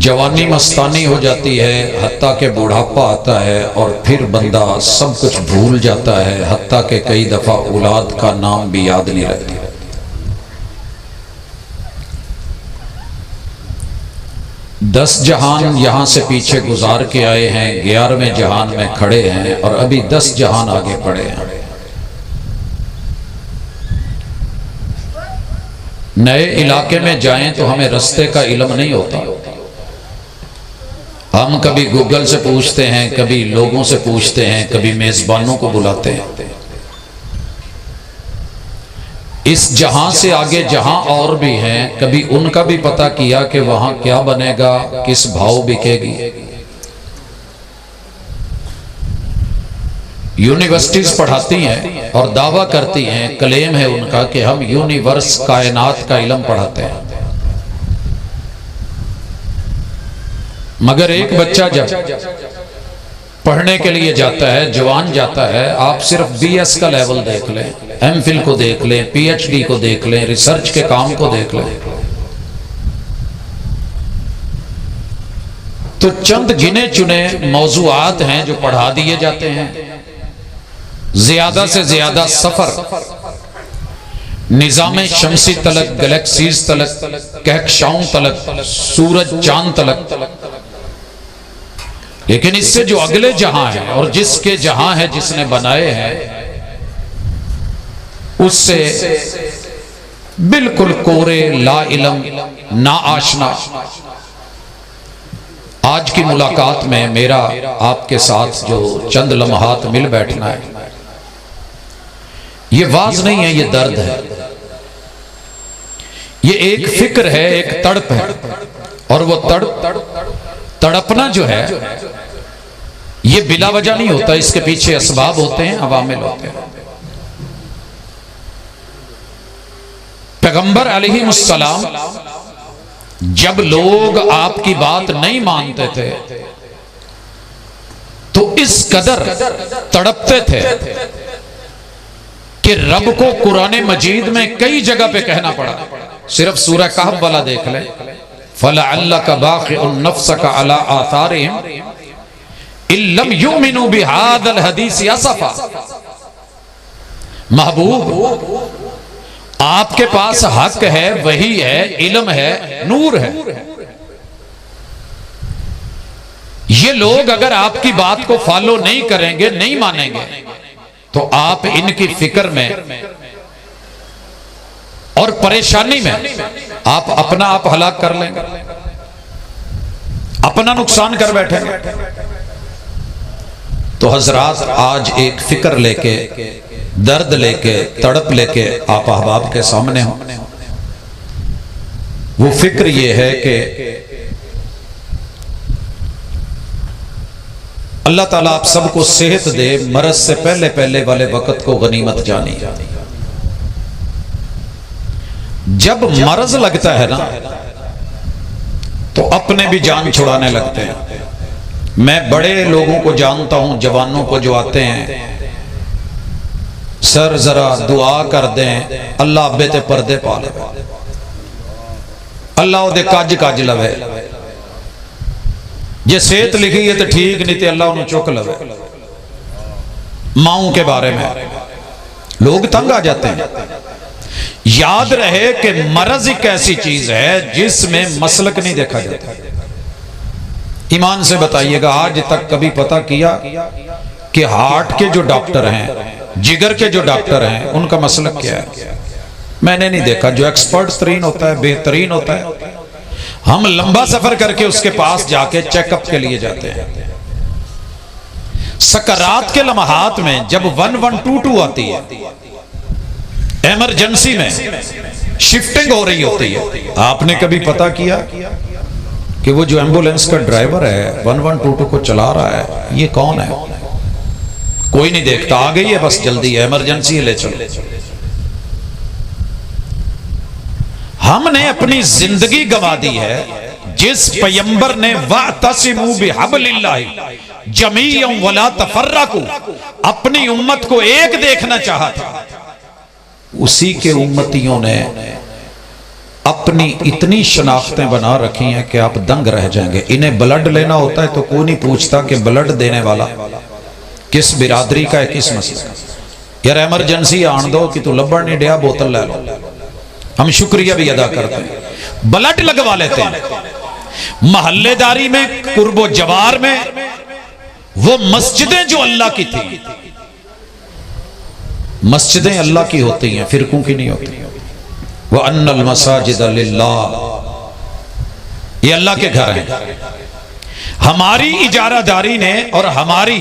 जवानी मस्तानी हो जाती है, हत्ता के बुढ़ापा आता है और फिर बंदा सब कुछ भूल जाता है, हत्ता के कई दफा औलाद का नाम भी याद नहीं रहती। 10 जहान यहां से पीछे गुजार के आए हैं, 11वें जहान में खड़े हैं और अभी 10 जहान आगे पड़े हैं। नए इलाके में जाएं तो हमें रास्ते का इल्म नहीं होता। हम कभी गूगल से पूछते हैं, कभी लोगों से पूछते हैं, कभी मेजबानों को बुलाते हैं। इस जहां से आगे जहां और भी हैं, कभी उनका भी पता किया कि वहां क्या बनेगा, किस भाव बिकेगी। यूनिवर्सिटीज पढ़ाती हैं और दावा करती हैं, क्लेम है उनका कि हम यूनिवर्स कायनात का इल्म पढ़ाते हैं। मगर एक बच्चा जब पढ़ने के लिए जाता है, जवान जाता है, आप सिर्फ BS का लेवल देख लें, MPhil को देख लें, PhD को देख लें, रिसर्च के काम को देख लें, तो चंद गिने चुने मौजूआत हैं जो पढ़ा दिए जाते हैं। ज्यादा से ज्यादा सफर निजामे शमसी तलक, गैलेक्सीज तलक, कहकशाओं तलक, सूरज चांद तलक। लेकिन इससे जो अगले जहां है और जिसके जहां है, जिसने बनाए हैं, उससे बिल्कुल कोरे, ला इलम, ना आशना। आज की मुलाकात में मेरा आपके साथ जो चंद लम्हात मिल बैठना है, ये वाज नहीं है, ये दर्द है, ये एक फिक्र है, एक तड़प है। और वो तड़पना जो है, ये बिला वजह नहीं होता, इसके पीछे असबाब होते हैं, अवामिल होते हैं। पैगंबर अलैहिस्सलाम जब लोग आपकी बात नहीं मानते थे तो इस कदर तड़पते थे कि रब को कुरान मजीद में कई जगह पे कहना पड़ा। सिर्फ सूरह कहफ वाला देख ले, फलअल्लका बाखिउन नफ्सका अला आथारिहिम इल्लम युमिनु बिहादल हदीस असफा। महबूब, आपके पास हक है, वही है, इल्म है, नूर है। ये लोग अगर आपकी बात को फॉलो नहीं करेंगे, नहीं मानेंगे, तो आप इनकी फिक्र में और परेशानी में आप अपना आप हलाक कर लेंगे, अपना नुकसान कर बैठेंगे। तो हजरात, आज एक फिक्र लेके, दर्द लेके, तड़प लेके आप अहबाब के सामने हो। वो फिक्र ये है कि अल्लाह ताला आप सबको सेहत दे, मरज से पहले पहले वाले वक्त को गनीमत जानी। जब मरज लगता है ना, तो अपने भी जान छुड़ाने लगते हैं। मैं बड़े लोगों को जानता हूं, जवानों को जो आते हैं, सर जरा दुआ कर दें, अल्लाह अब्बे ते पर्दे पा ले, अल्लाह ओदे कज कज लवे, जे सेहत लिखी है तो ठीक, नहीं तो अल्लाह उन्हें चुक लवे। माओं के बारे में लोग तंग आ जाते हैं। याद रहे कि मरज एक ऐसी चीज है जिसमें मसलक नहीं देखा जाता। ईमान से बताइएगा, आज तक कभी पता किया कि हार्ट के जो डॉक्टर हैं, जिगर के जो डॉक्टर हैं, उनका मसलक क्या है? मैंने नहीं देखा। जो एक्सपर्ट तरीन होता है, बेहतरीन होता है, हम लंबा सफर करके उसके पास जाके चेकअप के लिए जाते हैं। सकरात के लम्हात में जब 1122 आती है, इमरजेंसी में शिफ्टिंग हो रही होती है, आपने कभी पता किया कि वो जो एम्बुलेंस का ड्राइवर है, 1122 को चला रहा है, ये कौन है? कोई नहीं देखता, आ गई है बस, जल्दी है, इमरजेंसी है, ले चलो। हमने अपनी जिंदगी गंवा दी है जिस पैगंबर ने वअतसिमू बिहब्लिल्लाहि जमीअन वला तफर्रकू अपनी उम्मत को एक देखना चाहा था, उसी के उम्मतियों ने अपनी इतनी शनाख्तें बना रखी हैं कि आप दंग रह जाएंगे। इन्हें ब्लड लेना होता है तो कोई नहीं पूछता कि ब्लड देने वाला किस बिरादरी का है, किस मसले का। यार एमरजेंसी आन दो कि तू लब्बड़ नहीं दिया, बोतल ले लो। हम शुक्रिया भी अदा करते हैं, ब्लड लगवा लेते हैं। महल्लेदारी में, कुर्बो जवार में वो मस्जिदें जो अल्लाह की थी, मस्जिदें अल्लाह की होती हैं, फिरकों की नहीं होती। वह अन्नल मसाजिद लिल्लाह, ये अल्लाह के घर हैं। हमारी इजारादारी ने और हमारी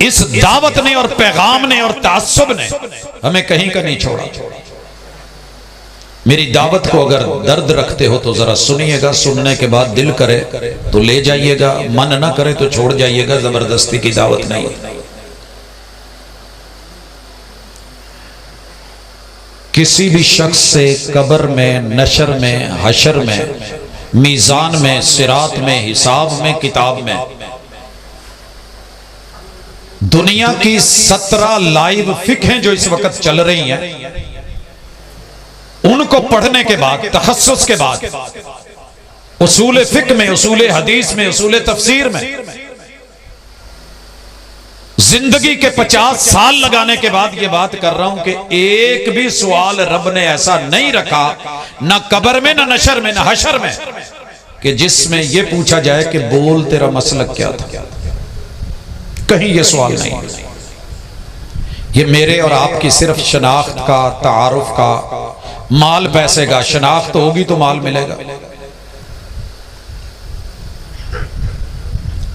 इस दावत ने और पैगाम ने और तासुब ने हमें कहीं का नहीं छोड़ा। मेरी दावत को अगर दर्द रखते हो तो जरा सुनिएगा, सुनने के बाद दिल करे तो ले जाइएगा, मन ना करे तो छोड़ जाइएगा। जबरदस्ती की दावत नहीं। किसी भी शख्स से कब्र में, नशर में, हशर में, मीजान में, सिरात में, हिसाब में, किताब में, दुनिया की 17 लाइव फिक्हें जो इस वक्त चल रही हैं, उनको पढ़ने के बाद, तखस्सुस के बाद, उसूल फिक्र में, उसूल हदीस में, उसूल तफसीर में जिंदगी के 50 साल लगाने के बाद ये बात कर रहा हूं कि एक भी सवाल रब ने ऐसा नहीं रखा, ना कब्र में, ना नशर में, ना हशर में, कि जिसमें यह पूछा जाए कि बोल तेरा मसलक क्या था। कहीं यह सवाल नहीं। ये मेरे और आपकी सिर्फ शनाख्त का, तारुफ का, माल पैसे का। शनाख्त होगी तो माल मिलेगा।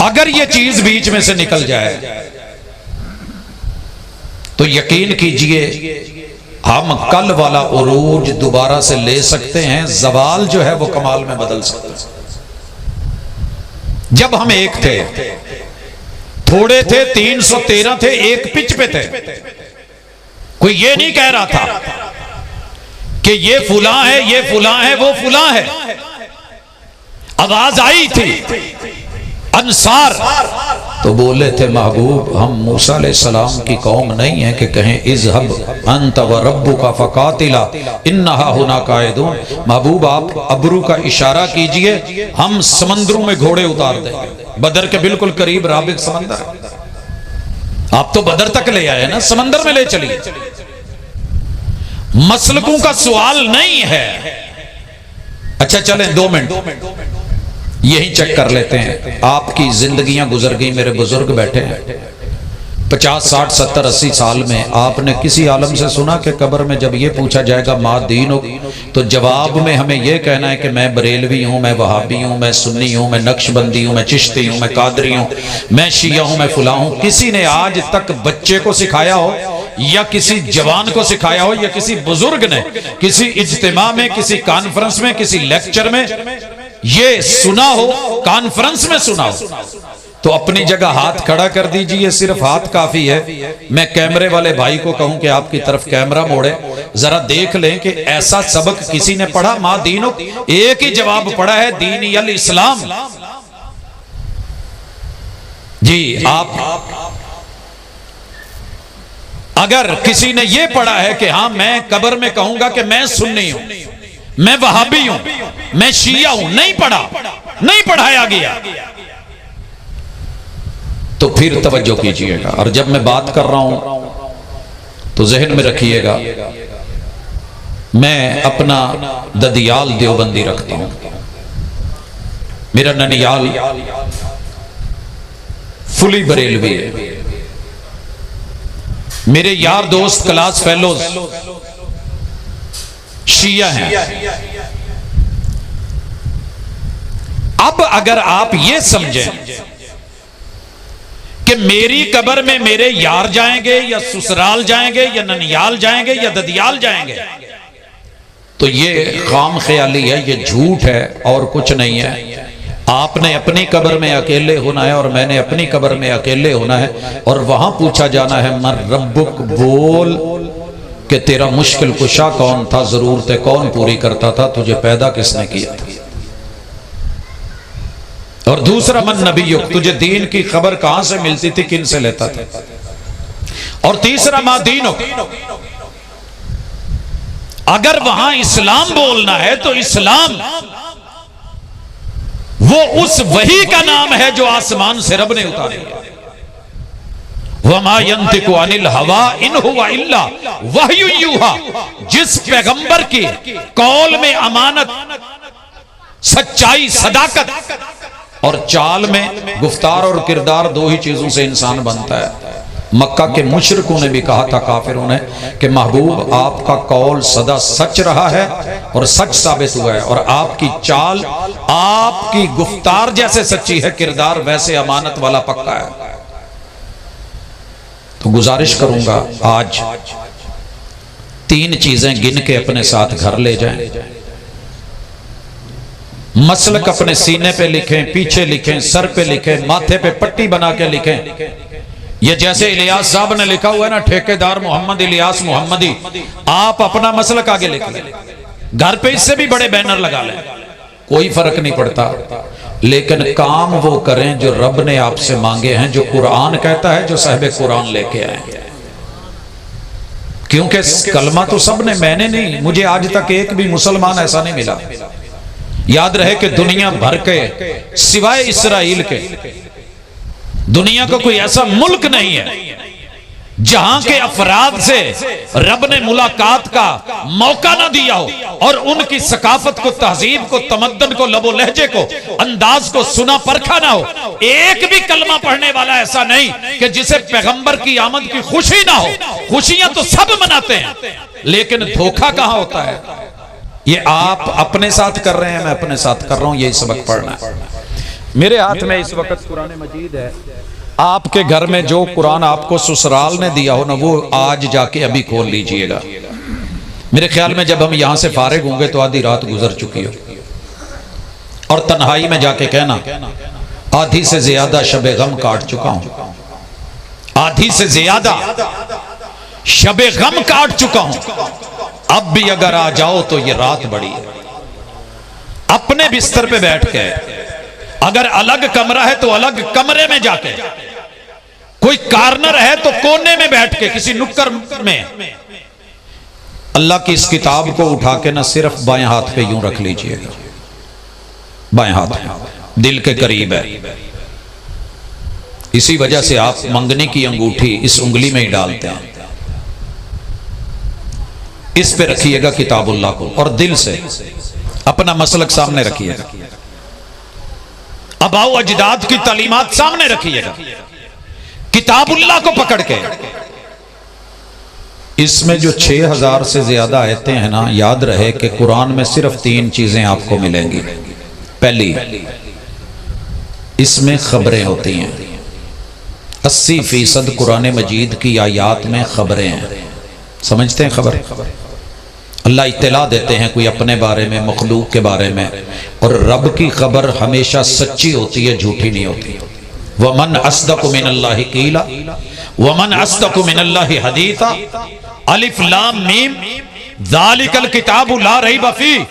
अगर यह चीज बीच में से निकल जाए तो यकीन कीजिए हम कल वाला उरूज दोबारा से ले सकते हैं। जवाल जो है वो कमाल में बदल सकते हैं। जब हम एक थे, थोड़े थे, 313 थे, एक पिच पे थे, कोई ये नहीं कह रहा था कि ये फुला है, ये फुला है, वो फुला है। आवाज आई थी अंसार, तो बोले थे महबूब हम मूसा अलैहिस्सलाम की कौम नहीं है कि कहें इज़हब अंत व रब्बुका फकातिला इन्नहा हुना कायदून। महबूब आप अबरू का इशारा कीजिए, हम समंदरों में घोड़े उतार देंगे। बदर के बिल्कुल करीब राबिग समंदर है। आप तो बदर तक ले आए ना, समंदर में ले चलिए। मसलकों का सवाल नहीं है। अच्छा चलें 2 मिनट यही चेक कर लेते हैं। आपकी जिंदगियां गुजर गई, मेरे बुजुर्ग बैठे हैं 50, 60, 70, 80 साल में। आपने किसी आलम से सुना कि कब्र में जब ये पूछा जाएगा मा दीनो, तो जवाब में हमें यह कहना है कि मैं बरेलवी हूं, मैं वहाबी हूं, मैं सुन्नी हूं, मैं नक्शबंदी हूं, मैं चिश्ती हूं, मैं कादरी हूं, मैं शिया हूं, मैं फुला हूं। किसी ने आज तक बच्चे को सिखाया हो या किसी जवान को सिखाया हो या किसी बुजुर्ग ने किसी इज्तिमा में, किसी कॉन्फ्रेंस में, किसी लेक्चर में ये सुना हो, कॉन्फ्रेंस में सुना हो, तो अपनी जगह हाथ खड़ा कर दीजिए। सिर्फ हाथ काफी है। मैं कैमरे वाले भाई को कहूं कि आपकी तरफ कैमरा मोड़े, जरा देख लें कि ऐसा सबक किसी ने पढ़ा। मां दीनो, एक ही जवाब पढ़ा है, दीनी अल इस्लाम। जी आप अगर किसी ने यह पढ़ा है कि हां मैं कब्र में कहूंगा कि मैं सुन्नी हूं, मैं वहाबी हूं, मैं शिया हूं, नहीं पढ़ा, नहीं पढ़ाया गया, तो फिर तवज्जो कीजिएगा। और जब मैं बात कर रहा हूं तो जहन में रखिएगा, मैं अपना ददियाल देवबंदी रखता हूं। मेरा ननियाल फुली बरेलवी है। मेरे यार दोस्त, क्लास फेलोज शिया हैं। अब अगर आप ये समझें कि मेरी कब्र में मेरे यार जाएंगे या ससुराल जाएंगे या ननियाल जाएंगे या ददियाल जाएंगे, तो ये खाम ख्याली है, ये झूठ है और कुछ नहीं है। आपने अपनी कब्र में अकेले होना है और मैंने अपनी कब्र में अकेले होना है, और वहां पूछा जाना है मन रब्बुक, बोल कि तेरा मुश्किल कुशा कौन था, जरूरतें कौन पूरी करता था, तुझे पैदा किसने किया था। और दूसरा मन नबीयुक, तुझे दीन की खबर कहां से मिलती थी, किन से लेता था। और तीसरा मा दीनुक, अगर वहां इस्लाम बोलना है तो इस्लाम वो उस वही का नाम है जो आसमान से रब ने उतारी है। वमा यंतिकु अनिल हवा इन हुवा इल्ला वहयु यूहा। जिस पैगंबर की कौल में अमानत, सच्चाई, सदाकत और चाल में गुफ्तार और किरदार, दो ही चीजों से इंसान बनता है। मक्का के मुशरिकों ने भी कहा था, काफिरों ने, कि महबूब आपका कौल सदा सच रहा है और सच साबित हुआ है, और आपकी चाल, आपकी गुफ्तार जैसे सच्ची है, किरदार वैसे अमानत वाला पक्का है। तो गुजारिश करूंगा आज 3 चीजें गिन के अपने साथ घर ले जाएं। मसलक अपने सीने पे लिखें, पीछे लिखें, सर पे लिखें, माथे पे पट्टी बना के लिखें। ये जैसे इलियास साहब ने लिखा हुआ है ना, ठेकेदार मोहम्मद इलियास मोहम्मदी, आप अपना मसलक आगे लिख लें। घर पे इससे भी बड़े बैनर लगा लें, कोई फर्क नहीं पड़ता, लेकिन काम वो करें जो रब ने आपसे मांगे हैं, जो कुरान कहता है, जो साहिब कुरान लेके आए। क्योंकि कलमा तो सब ने, मैंने नहीं, मुझे आज तक एक भी मुसलमान ऐसा नहीं मिला। याद रहे कि दुनिया भर के सिवाय इसराइल के दुनिया का कोई ऐसा मुल्क नहीं है जहां के अफराद से रब ने मुलाकात का मौका ना दिया हो और उनकी सकाफत को, तहजीब को, तमद्दन को, लबो लहजे को, अंदाज को सुना परखा ना हो। एक भी कलमा पढ़ने वाला ऐसा नहीं कि जिसे पैगंबर की आमद की खुशी ना हो। खुशियां तो सब मनाते हैं, लेकिन धोखा कहां होता है? ये आप अपने साथ कर रहे हैं, मैं अपने साथ कर रहा हूं, यही सबक पढ़ना है। मेरे हाथ में इस वक्त कुरान मजीद है। आपके घर में जो कुरान आपको ससुराल ने दिया हो ना, वो आज जाके अभी खोल लीजिएगा। मेरे ख्याल में जब हम यहां से फारिग होंगे तो आधी रात गुजर चुकी हो, और तन्हाई में जाके कहना, आधी से ज्यादा शबे गम काट चुका हूं, आधी से ज्यादा शबे गम काट चुका हूं, अब भी अगर आ जाओ तो ये रात बड़ी है। अपने बिस्तर पे बैठ के, अगर अलग कमरा है तो अलग कमरे में जाके, कोई कार्नर है तो कोने में बैठ के, किसी नुक्कर में अल्लाह की इस किताब को उठा के ना सिर्फ बाएं हाथ पे यूं रख लीजिएगा। बाएं हाथ दिल के करीब है, इसी वजह से आप मंगनी की अंगूठी इस उंगली में ही डालते हैं। इस पे रखिएगा किताबुल्लाह को, और दिल से अपना मसलक सामने रखिएगा, अबाउ अजदाद की तालीमात सामने रखिएगा, किताबुल्लाह को पकड़ के। इसमें जो 6000 से ज्यादा आयतें हैं ना, याद रहे कि कुरान में सिर्फ 3 चीजें आपको मिलेंगी। पहली, इसमें खबरें होती हैं। 80% कुरान मजीद की आयात में खबरें हैं। समझते हैं खबर? अल्लाह इत्तला देते हैं कोई अपने बारे में, मखलूक के बारे में, और रब की खबर हमेशा सच्ची होती है, झूठी नहीं होती। वमन अस्दक़ु मिनल्लाहि क़ीला वमन अस्दक़ु मिनल्लाहि हदीसा। अलिफ लाम मीम ज़ालिकल किताबु ला रैब फ़ीह।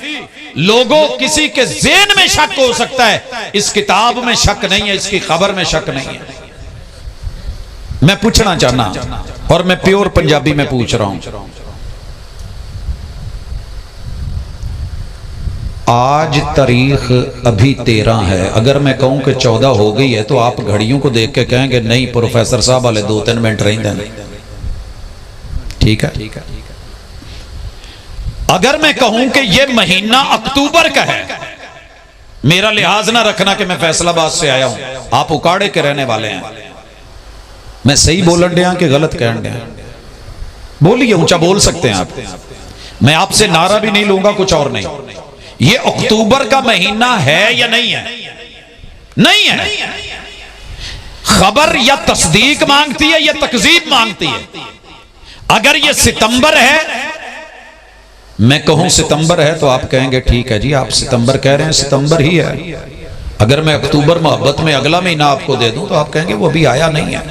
लोगों, किसी के ज़हन में शक हो सकता है, इस किताब में शक नहीं है, इसकी खबर में शक नहीं है। मैं पूछना चाहना, और मैं प्योर पंजाबी में पूछ रहा हूं, आज तारीख अभी 13 है, अगर मैं कहूं कि 14 हो गई है तो आप घड़ियों को देख के कहेंगे नहीं प्रोफेसर साहब वाले 2-3 मिनट रहेंगे। ठीक है? अगर मैं कहूं कि यह महीना अक्टूबर का है, मेरा लिहाज ना रखना कि मैं फैसलाबाद से आया हूं, आप उकाड़े के रहने वाले हैं। मैं सही बोलन दिया कि गलत कहन दिया? बोलिए, ऊंचा बोल सकते हैं आप। मैं आपसे नारा भी नहीं लूंगा, कुछ और नहीं। ये अक्टूबर का महीना है या नहीं है? नहीं है। खबर या तस्दीक मांगती है या तकजीब मांगती है। अगर ये सितंबर है, मैं कहूं सितंबर है, तो आप कहेंगे ठीक है जी, आप सितंबर कह रहे हैं, सितंबर ही है। अगर मैं अक्टूबर मोहब्बत में अगला महीना आपको दे दूं तो आप कहेंगे वो अभी आया नहीं है।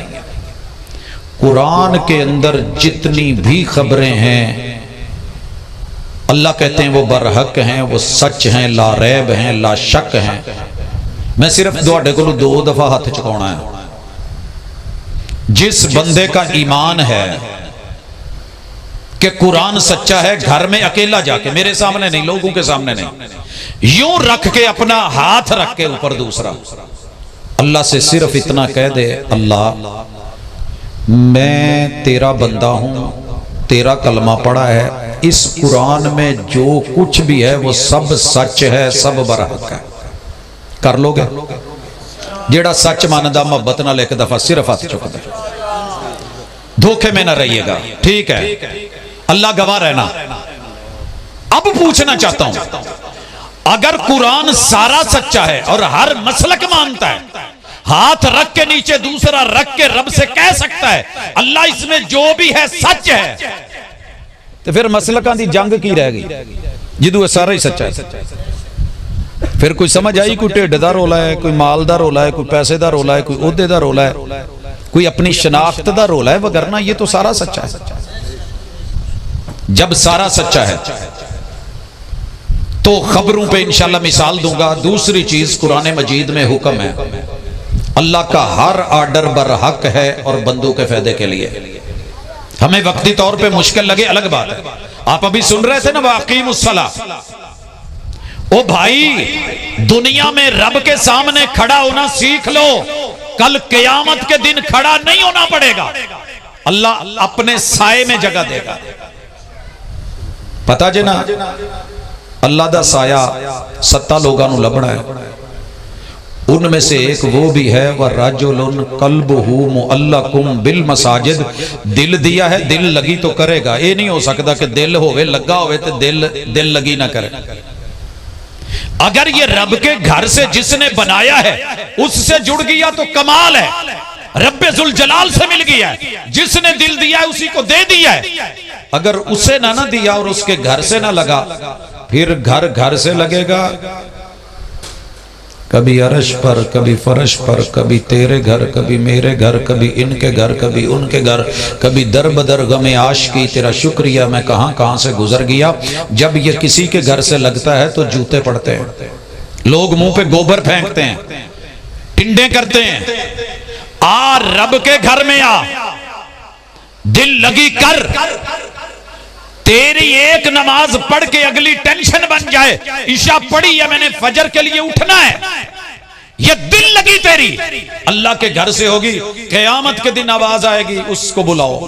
कुरान के अंदर जितनी भी खबरें हैं, अल्लाह कहते हैं वो बरहक हैं, वो सच हैं, ला रैब हैं, ला शक हैं। मैं सिर्फ तुहाडे कोलों 2 दफा हाथ चुकाउणा है। जिस बंदे का ईमान है कि कुरान सच्चा है, घर में अकेला जाके, मेरे सामने नहीं, लोगों के सामने नहीं, यूं रख के अपना हाथ रख के ऊपर दूसरा, अल्लाह से सिर्फ इतना कह दे, अल्लाह मैं तेरा बंदा हूं, तेरा कलमा पढ़ा है, इस कुरान में जो कुछ भी है वो सब सच है, सब बरहक है। कर लोगे? जेड़ा सच मानदा मोहब्बत नाल एक दफा सिर्फ हाथ चुक दे, धोखे में ना रहिएगा, ठीक है? अल्लाह गवाह रहना। अब पूछना चाहता हूं, अगर कुरान सारा सच्चा है और हर मसलक मानता है, हाथ रख के नीचे दूसरा रख के रब से कह सकता है अल्लाह इसमें जो भी है सच है, तो फिर मसलकां दी जंग की रह गई जिदू सारा ही सच्चा है? फिर कोई समझ आई, कोई ढिड दा रोला है, कोई माल दा रोला है, कोई पैसे दा रोला है, कोई ओहदे दा रोला है, कोई अपनी शनाख्त दा रोला है, वगरना ये तो सारा सच्चा है। जब सारा सच्चा है तो खबरों पे इंशाल्लाह मिसाल दूंगा। दूसरी चीज, कुरान मजीद में हुक्म है, अल्लाह का हर आर्डर बरहक है और बंदों के फायदे के लिए। हमें वक्ती तौर पे मुश्किल लगे अलग बात है। आप अभी सुन रहे थे ना, वाक़ीमुस्सला, ओ भाई दुनिया में रब के सामने खड़ा होना सीख लो, कल क़यामत के दिन खड़ा नहीं होना पड़ेगा, अल्लाह अपने साए में जगह देगा। पता जे ना, अल्लाह दा साया 7 लोगों को लभना है, उनमें से एक वो भी है वह रजुलुन कल्बुहु मुअल्लकुम बिल मसाजिद। दिल दिया है, दिल लगी तो करेगा, ये नहीं हो सकता कि दिल होवे लगा होवे तो दिल लगी ना करे। अगर ये रब के घर से जिसने बनाया है उससे जुड़ गया तो कमाल है, रब्बे जुल जलाल से मिल गया है, जिसने दिल दिया है उसी को दे दिया है। अगर उसे ना दिया और उसके घर से ना लगा, फिर घर घर से लगेगा, कभी अर्श पर, कभी फर्श पर, कभी तेरे घर, कभी मेरे घर, कभी इनके घर, कभी उनके घर, कभी दर बदर गमे आशिकी, तेरा शुक्रिया मैं कहां कहां से गुजर गया। जब ये किसी के घर से लगता है तो जूते पड़ते हैं, लोग मुंह पे गोबर फेंकते हैं, टिंडे करते हैं। आ रब के घर में आ, दिल लगी कर, तेरी एक नमाज पढ़ के अगली टेंशन बन जाए, ईशा पढ़ी या मैंने फजर के लिए उठना है, ये दिल लगी तेरी अल्लाह के घर से होगी। क़यामत के दिन आवाज आएगी, उसको बुलाओ।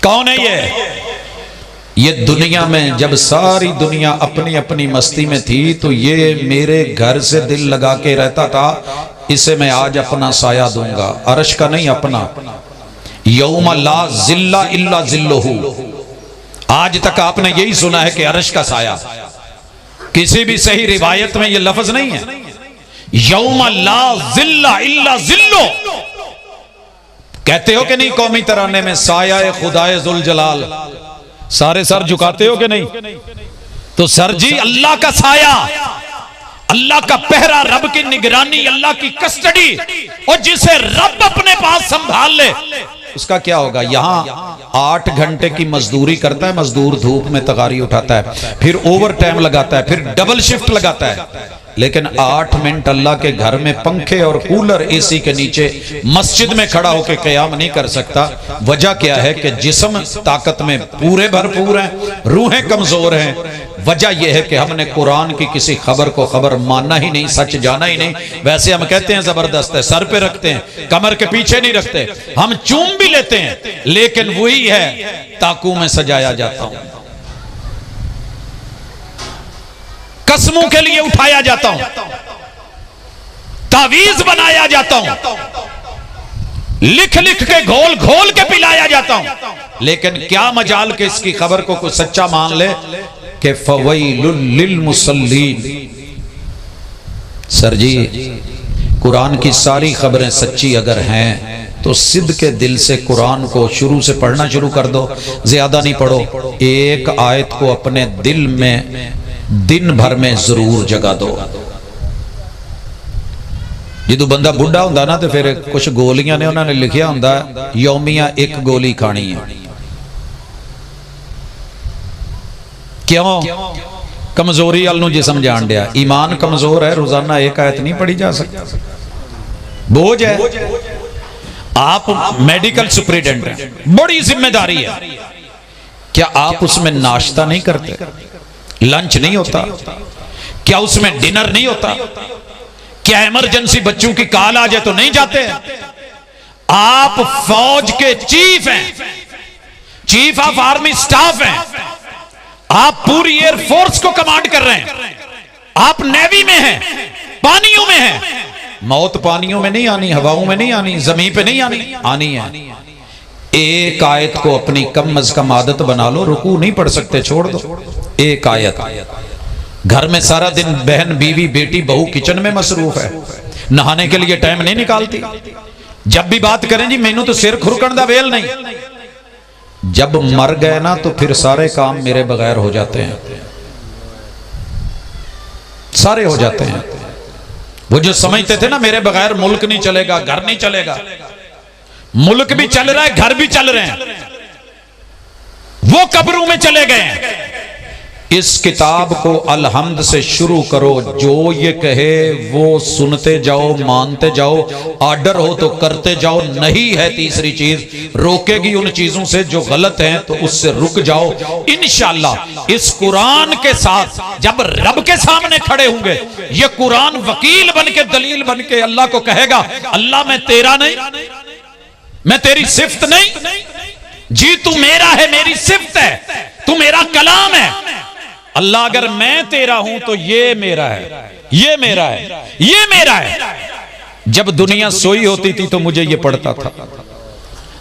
कौन है ये दुनिया में जब सारी दुनिया अपनी अपनी मस्ती में थी तो ये मेरे घर से दिल लगा के रहता था, इसे मैं आज अपना साया दूंगा, अर्श का नहीं अपना। यौम ला जिल्ला इल्ला जिल्लुहु, आज तक आपने यही सुना है कि अर्श का साया, किसी भी सही रिवायत में यह लफ्ज नहीं है। यौम ला जिल्ला इल्ला जिल्लु, कहते हो कि नहीं कौमी तराने में, साया खुदाए जुल जलाल, सारे सर झुकाते हो कि नहीं? तो सर जी अल्लाह का साया, अल्लाह का पहरा, रब की निगरानी, अल्लाह की कस्टडी, और जिसे रब अपने पास संभाल ले उसका क्या होगा? यहां 8 घंटे की मजदूरी करता है मजदूर, धूप में तगारी उठाता है, फिर ओवर टाइम लगाता है, फिर डबल शिफ्ट लगाता है, लेकिन 8 मिनट अल्लाह के घर में पंखे और कूलर एसी के नीचे मस्जिद में खड़ा होकर क़याम नहीं कर सकता। वजह क्या है कि जिस्म ताकत में पूरे भरपूर हैं, रूहें कमजोर हैं। वजह यह है कि हमने कुरान की किसी खबर को खबर मानना ही नहीं, सच जाना ही नहीं। वैसे हम कहते हैं जबरदस्त है, सर पे रखते हैं, कमर के पीछे नहीं रखते, हम चूम भी लेते हैं, लेकिन वही है ताकू में सजाया जाता हूं, कसमों के लिए उठाया जाता हूं, तावीज बनाया जाता हूं, लिख लिख के घोल घोल के पिलाया जाता हूं। लेकिन क्या मजाल के इसकी खबर को कोई सच्चा मान ले कि फवैलुल लिल मुसल्लीन। सर जी कुरान की सारी खबरें सच्ची अगर हैं तो सिद्ध के दिल से कुरान को शुरू से पढ़ना शुरू कर दो, ज्यादा नहीं पढ़ो, एक आयत को अपने दिल में दिन भर में जरूर जगा दो। जो बंदा बुढ़ा होंदा ना तो फिर कुछ गोलियां ने उन्होंने लिखिया होंदा यौमिया 1 गोली खानी है। क्यों? कमजोरी वाल जिसम जान दिया, ईमान कमजोर है, रोजाना 1 आयत नहीं पढ़ी जा सकती, बोझ है। आप मेडिकल सुपरिटेंडेंट हैं, बड़ी जिम्मेदारी है, क्या आप उसमें नाश्ता नहीं करते, लंच नहीं होता? क्या उसमें डिनर नहीं होता? क्या इमरजेंसी बच्चों की कॉल आ जाए तो नहीं जाते हैं? आप फौज के चीफ हैं, चीफ ऑफ आर्मी स्टाफ हैं, आप पूरी एयरफोर्स को कमांड कर रहे हैं, आप नेवी में हैं, पानियों में हैं। मौत पानियों में नहीं आनी, हवाओं में नहीं आनी, जमीन पे नहीं आनी, आनी है। एक आयत को अपनी कम अज कम आदत बना लो, रुकू नहीं पढ़ सकते छोड़ दो। एक आयत, घर में सारा दिन बहन बीवी बेटी बहू किचन में मसरूफ है, नहाने के लिए टाइम नहीं निकालती। जब भी बात करें जी मैनू तो सिर खुरकण दा वेल नहीं। जब मर गए ना तो फिर सारे काम मेरे बगैर हो जाते हैं, सारे हो जाते हैं। वो जो समझते थे ना मेरे बगैर मुल्क नहीं चलेगा, घर नहीं चलेगा, मुल्क भी चल रहा है, घर भी चल रहे हैं, वो कब्रों में चले गए हैं। इस किताब को अलहम्द से शुरू करो, जो ये कहे वो सुनते जाओ, मानते जाओ, ऑर्डर हो तो करते जाओ, नहीं है तीसरी चीज रोकेगी उन चीजों से जो गलत हैं तो उससे रुक जाओ। इंशाअल्लाह इस कुरान के साथ जब रब के सामने खड़े होंगे, ये कुरान वकील बन के दलील बन के अल्लाह को कहेगा, अल्लाह मैं तेरा नहीं, मैं तेरी सिफ्त नहीं, जी तू मेरा है, मेरी सिफ्त है, तू मेरा कलाम है। अल्लाह अगर मैं तेरा हूं तो ये मेरा है, ये मेरा है, ये मेरा है। जब दुनिया सोई होती थी तो मुझे ये पढ़ता था,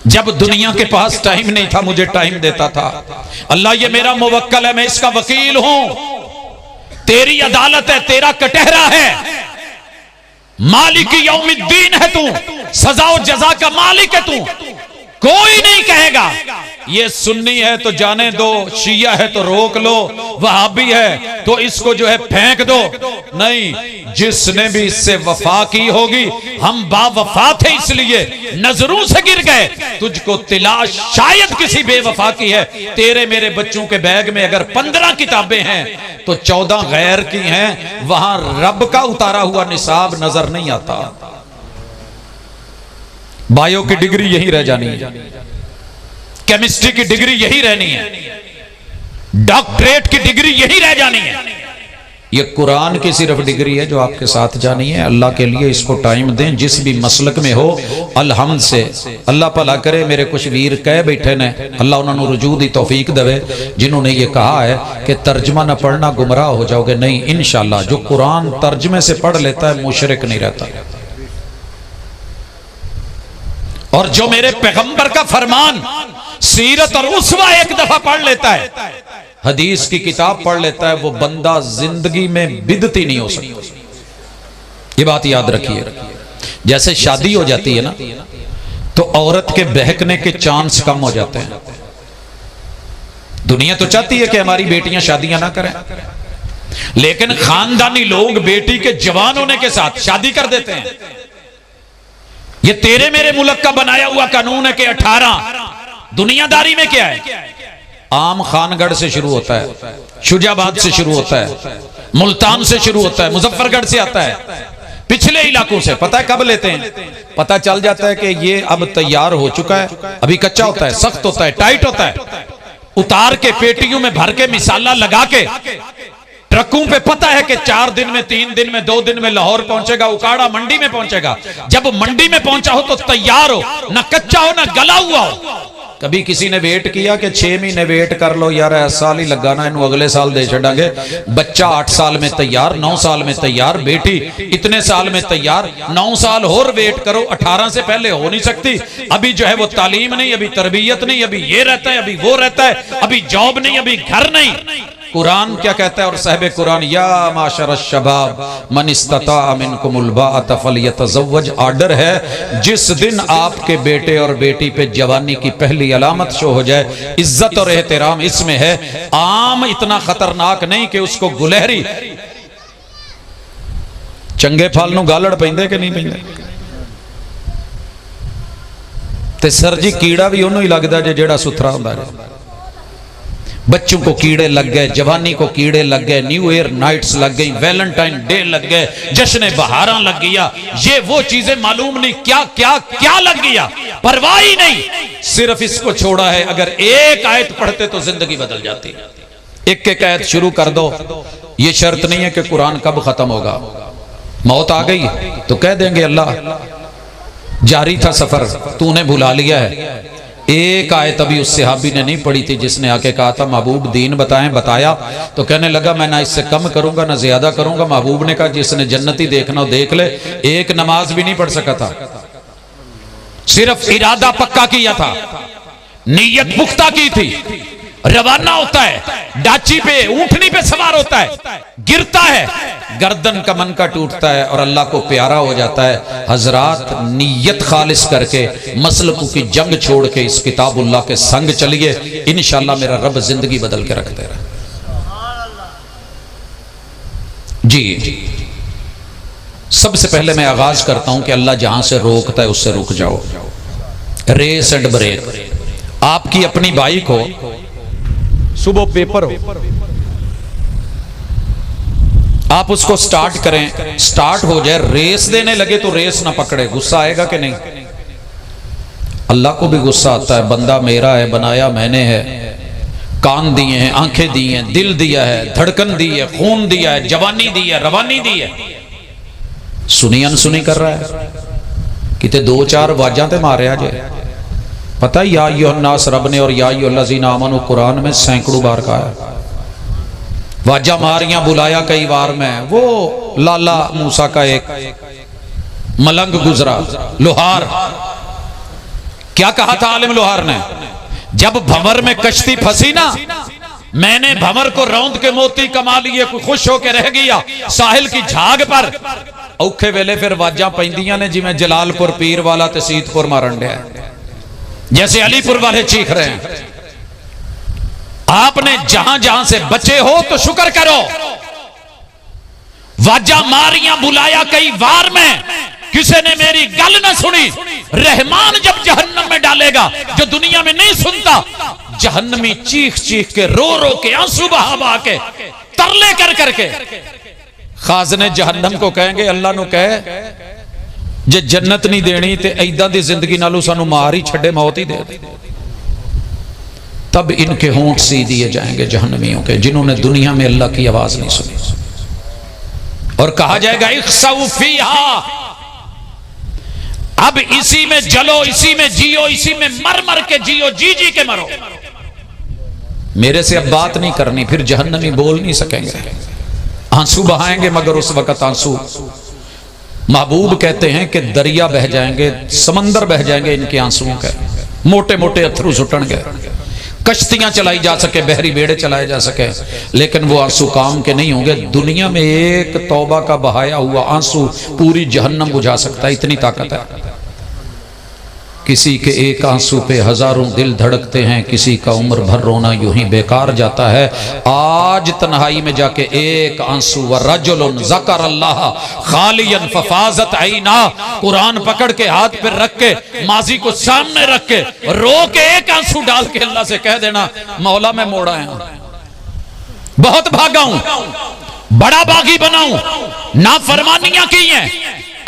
जब दुनिया के पास टाइम नहीं था मुझे टाइम देता था। अल्लाह ये मेरा मुवक्कल है, मैं इसका वकील हूं, तेरी अदालत है, तेरा कटहरा है, मालिक यौमिद्दीन है तू, सजा और जजा का मालिक है तू। कोई नहीं कहेगा ये सुन्नी है तो जाने दो, शिया है तो रोक लो, वहाबी है तो इसको जो है फेंक दो। नहीं, जिसने भी इससे वफा की होगी, हम बावफा थे इसलिए नजरों से गिर गए, तुझको तिलाश शायद किसी बेवफा की है। तेरे मेरे बच्चों के बैग में अगर 15 किताबें हैं तो 14 गैर की हैं, वहां रब का उतारा हुआ निसाब नजर नहीं आता। बायो की डिग्री यही रह जानी है, केमिस्ट्री की डिग्री यही रहनी है, डॉक्टरेट की डिग्री यही रह जानी है। ये कुरान की सिर्फ डिग्री है जो आपके साथ जानी है। अल्लाह के लिए इसको टाइम दें, जिस भी मसलक में हो अलहम्द से। अल्लाह भला करे, मेरे कुछ वीर कह बैठे ने, अल्लाह उन्होंने रुजू दी तौफीक देवे, जिन्होंने ये कहा है कि तर्जमा न पढ़ना गुमराह हो जाओगे। नहीं, इंशाअल्लाह जो कुरान तर्जमे से पढ़ लेता है मुशरिक नहीं रहता। और जो मेरे पैगंबर का फरमान सीरत और उसवा एक दफा पढ़ लेता है, हदीस की किताब पढ़ लेता है, वो बंदा जिंदगी में बिदती नहीं हो सकती। ये बात याद रखिए। जैसे शादी हो जाती है ना तो औरत के बहकने के चांस कम हो जाते हैं। दुनिया तो चाहती है कि हमारी बेटियां शादियां ना करें, लेकिन खानदानी लोग बेटी के जवान होने के साथ शादी कर देते हैं। ये तेरे मेरे मुल्क का बनाया हुआ कानून है कि 18। दुनियादारी में क्या है? आम खानगढ़ से शुरू होता है, शुजाबाद से शुरू होता है, मुल्तान से शुरू होता है, मुजफ्फरगढ़ से आता है, पिछले इलाकों से। पता है कब लेते हैं? पता चल जाता है कि ये अब तैयार हो चुका है, अभी कच्चा होता है, सख्त होता है, टाइट होता है। उतार के पेटियों में भर के मिसाला लगा के ट्रकों पे पता है कि 4 दिन में, 3 दिन में, 2 दिन में लाहौर पहुंचेगा, उकाड़ा मंडी में पहुंचेगा। जब मंडी में पहुंचा हो तो तैयार हो, ना कच्चा हो ना गला हुआ हो। कभी किसी ने वेट किया कि 6 महीने वेट कर लो यार, इस साल ही लगा ना, इन्हों अगले साल दे छड़ांगे। बच्चा 8 साल में तैयार, 9 साल में तैयार, बेटी इतने साल में तैयार। 9 साल और वेट करो, 18 से पहले हो नहीं सकती। अभी जो है वो तालीम नहीं, अभी तरबियत नहीं, अभी ये रहता है, अभी वो रहता है, अभी जॉब नहीं, अभी घर नहीं। कुरान क्या कहता है? और साहिब कुरान, या माशर शबाब मन इस्तता मिनकुमुल बाअत फलयतज़व्वज। ऑर्डर है, जिस दिन आपके बेटे और बेटी पे जवानी की पहली अलामत शो हो जाए, इज्जत और एहतराम इसमें है। आम इतना खतरनाक नहीं कि उसको गुलहरी चंगे फल नूं गालड़ पैंदे कि नहीं पैंदे, ते सर जी कीड़ा भी उन्होंने ही लगता जे जेड़ा सुथरा हुंदा है। बच्चों को कीड़े लग गए, जवानी को कीड़े लग गए, न्यू ईयर नाइट्स लग गई, वैलेंटाइन डे लग गए, जश्न बहारा लग गया, ये वो चीजें मालूम नहीं क्या क्या क्या लग गया, परवाह ही नहीं। सिर्फ इसको छोड़ा है, अगर एक आयत पढ़ते तो जिंदगी बदल जाती। एक एक आयत शुरू कर दो, ये शर्त नहीं है कि कुरान कब खत्म होगा। मौत आ गई तो कह देंगे अल्लाह जारी था सफर, तूने भुला लिया है। एक आयत अभी उस सहाबी ने नहीं पढ़ी थी जिसने आके कहा था महबूब दीन बताएं, बताया तो कहने लगा मैं ना इससे कम करूंगा ना ज्यादा करूंगा। महबूब ने कहा जिसने जन्नती देखना हो देख ले। एक नमाज भी नहीं पढ़ सका था, सिर्फ इरादा पक्का किया था, नीयत पुख्ता की थी। रवाना होता है, डाची पे ऊंटनी पे सवार होता है, गिरता है, गर्दन का मन का टूटता है और अल्लाह को प्यारा हो जाता है। हजरात नीयत खालिस करके मसलकों की जंग छोड़ के इस किताबुल्लाह के संग चलिए, इंशाअल्लाह मेरा रब जिंदगी बदल के रख दे रहा। जी सबसे पहले मैं आगाज करता हूं कि अल्लाह जहां से रोकता है उससे रुक जाओ। Race and brake. आपकी अपनी बाइक हो, सुबह पेपर हो, आप उसको स्टार्ट करें, स्टार्ट हो जाए, रेस देने लगे तो रेस ना पकड़े, गुस्सा आएगा कि नहीं? अल्लाह को भी गुस्सा आता है, बंदा मेरा है, बनाया मैंने है, कान दिए हैं, आंखें दी हैं, दिल दिया है, धड़कन दी है, खून दिया है, जवानी दी है, रवानी दी है, सुनी अनसुनी कर रहा है। किते दो चार वाजा ते मारे जे पता है, या अय्युहन्नास रब ने और या अय्युहल्लज़ीना आमनू कुरान में सैकड़ों बार कहा है। वाजा मारियां, बुलाया कई बार में। वो लाला मूसा का एक मलंग गुजरा, लोहार। क्या कहा था आलिम लोहार ने? जब भंवर में कश्ती फंसी ना, मैंने भंवर को रौंद के मोती कमा लिए, कोई खुश होके रह गया साहिल की झाग पर। औखे वेले फिर वाजा पैंदियां ने जिवें जलालपुर पीर वाला ते सीतपुर मारन दिया, जैसे अलीपुर वाले चीख रहे हैं। आपने जहां जहां से बचे हो तो शुक्र करो। वाजा मारियां, बुलाया कई बार में, किसी ने मेरी गल न सुनी। रहमान जब जहन्नम में डालेगा, जो दुनिया में नहीं सुनता, जहन्नमी चीख चीख के, रो रो के, आंसू बहा बहा के, तरले कर करके खाजने जहन्नम को कहेंगे, अल्लाह नु कहे जे जन्नत नहीं देनी ते ऐदा दी जिंदगी नालों सानू मार ही छड़े, मौत ही दे। तब इनके होंठ सी दिए जाएंगे जहन्नमियों के, जिन्होंने दुनिया में अल्लाह की आवाज नहीं सुनी। और कहा जाएगा इख्सऊ फीहा, अब इसी में जलो, इसी में जियो, इसी में मर मर के जियो, जी जी के मरो। मेरे से अब बात नहीं करनी, फिर जहन्नमी बोल नहीं सकेंगे, आंसू बहाएंगे, मगर उस वक्त आंसू महबूब कहते हैं कि दरिया बह जाएंगे, समंदर बह जाएंगे इनके आंसुओं के, मोटे मोटे अथरू सुटणगे, कश्तियां चलाई जा सके, बहरी बेड़े चलाए जा सके, लेकिन वो आंसू काम के नहीं होंगे। दुनिया में एक तौबा का बहाया हुआ आंसू पूरी जहन्नम बुझा सकता है, इतनी ताकत है। किसी के एक आंसू पे हजारों दिल धड़कते हैं, किसी का उम्र भर रोना यूं ही बेकार जाता है। आज तन्हाई में जाके एक आंसू, व रजुलन ज़कर अल्लाह खालियन फफाज़त ऐना, कुरान पकड़ के हाथ पे रख के, माजी को सामने रख के, रो के एक आंसू डाल के अल्लाह से कह देना, मौला मैं मोड़ा आया, बहुत भागा हूं, बड़ा बागी बनाऊं, नाफरमानियां की हैं,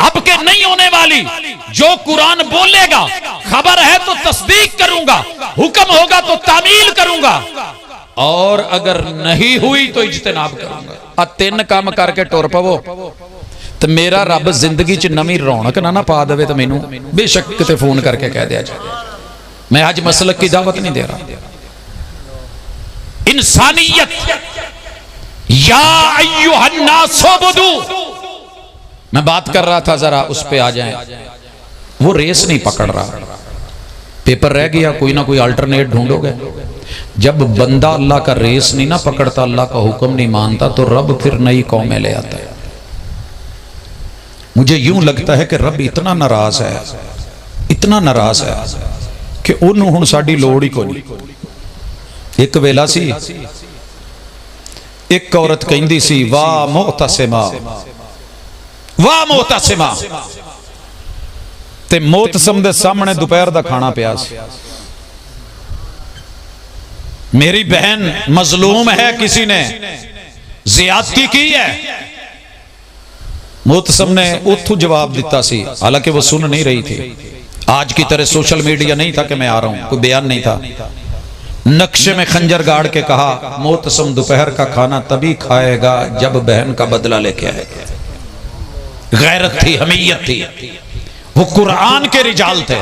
अब के नहीं होने वाली। जो कुरान बोलेगा, खबर है तो तस्दीक करूंगा, हुक्म होगा तो तामील करूंगा, और अगर नहीं हुई तो इज्तिनाब करूंगा। आ तीन काम करके टुर पवो तो मेरा रब जिंदगी च नवी रौनक ना पा दे तो मैनू बेशक किते फोन करके कह दिया जाए। मैं आज मसलक की दावत नहीं दे रहा। इंसानियत, या अय्युहन्नास उबुदू, मैं बात कर रहा था, जरा उस पे आ जाएं। वो रेस नहीं पकड़ रहा, पेपर रह गया, कोई ना कोई अल्टरनेट ढूंढोगे। जब बंदा अल्लाह का रेस नहीं ना पकड़ता, अल्लाह का हुक्म नहीं मानता, तो रब फिर नई कौमें ले आता है। मुझे यूं लगता है कि रब इतना नाराज है, इतना नाराज है कि उन्होंने हुण साडी लोड़ ही कोई। एक वेला सी, एक औरत कहंदी सी, वाह मोहतसिमा, वाह मोहतसिमा, ते मोहतसम दे सामने दोपहर दा खाना पिया सी। मेरी बहन मजलूम है, किसी ने ज्यादती की है, मोहतसम ने उथू जवाब दिता सी, हालांकि वो सुन नहीं रही थी। आज की तरह सोशल मीडिया नहीं था कि मैं आ रहा हूं, कोई बयान नहीं था। नक्शे में खंजर गाड़ के कहा, मोहतसम दोपहर का खाना तभी खाएगा जब बहन का बदला लेके आएगा। गैरत थी, हमीयत थी। वो कुरान के रिजाल थे,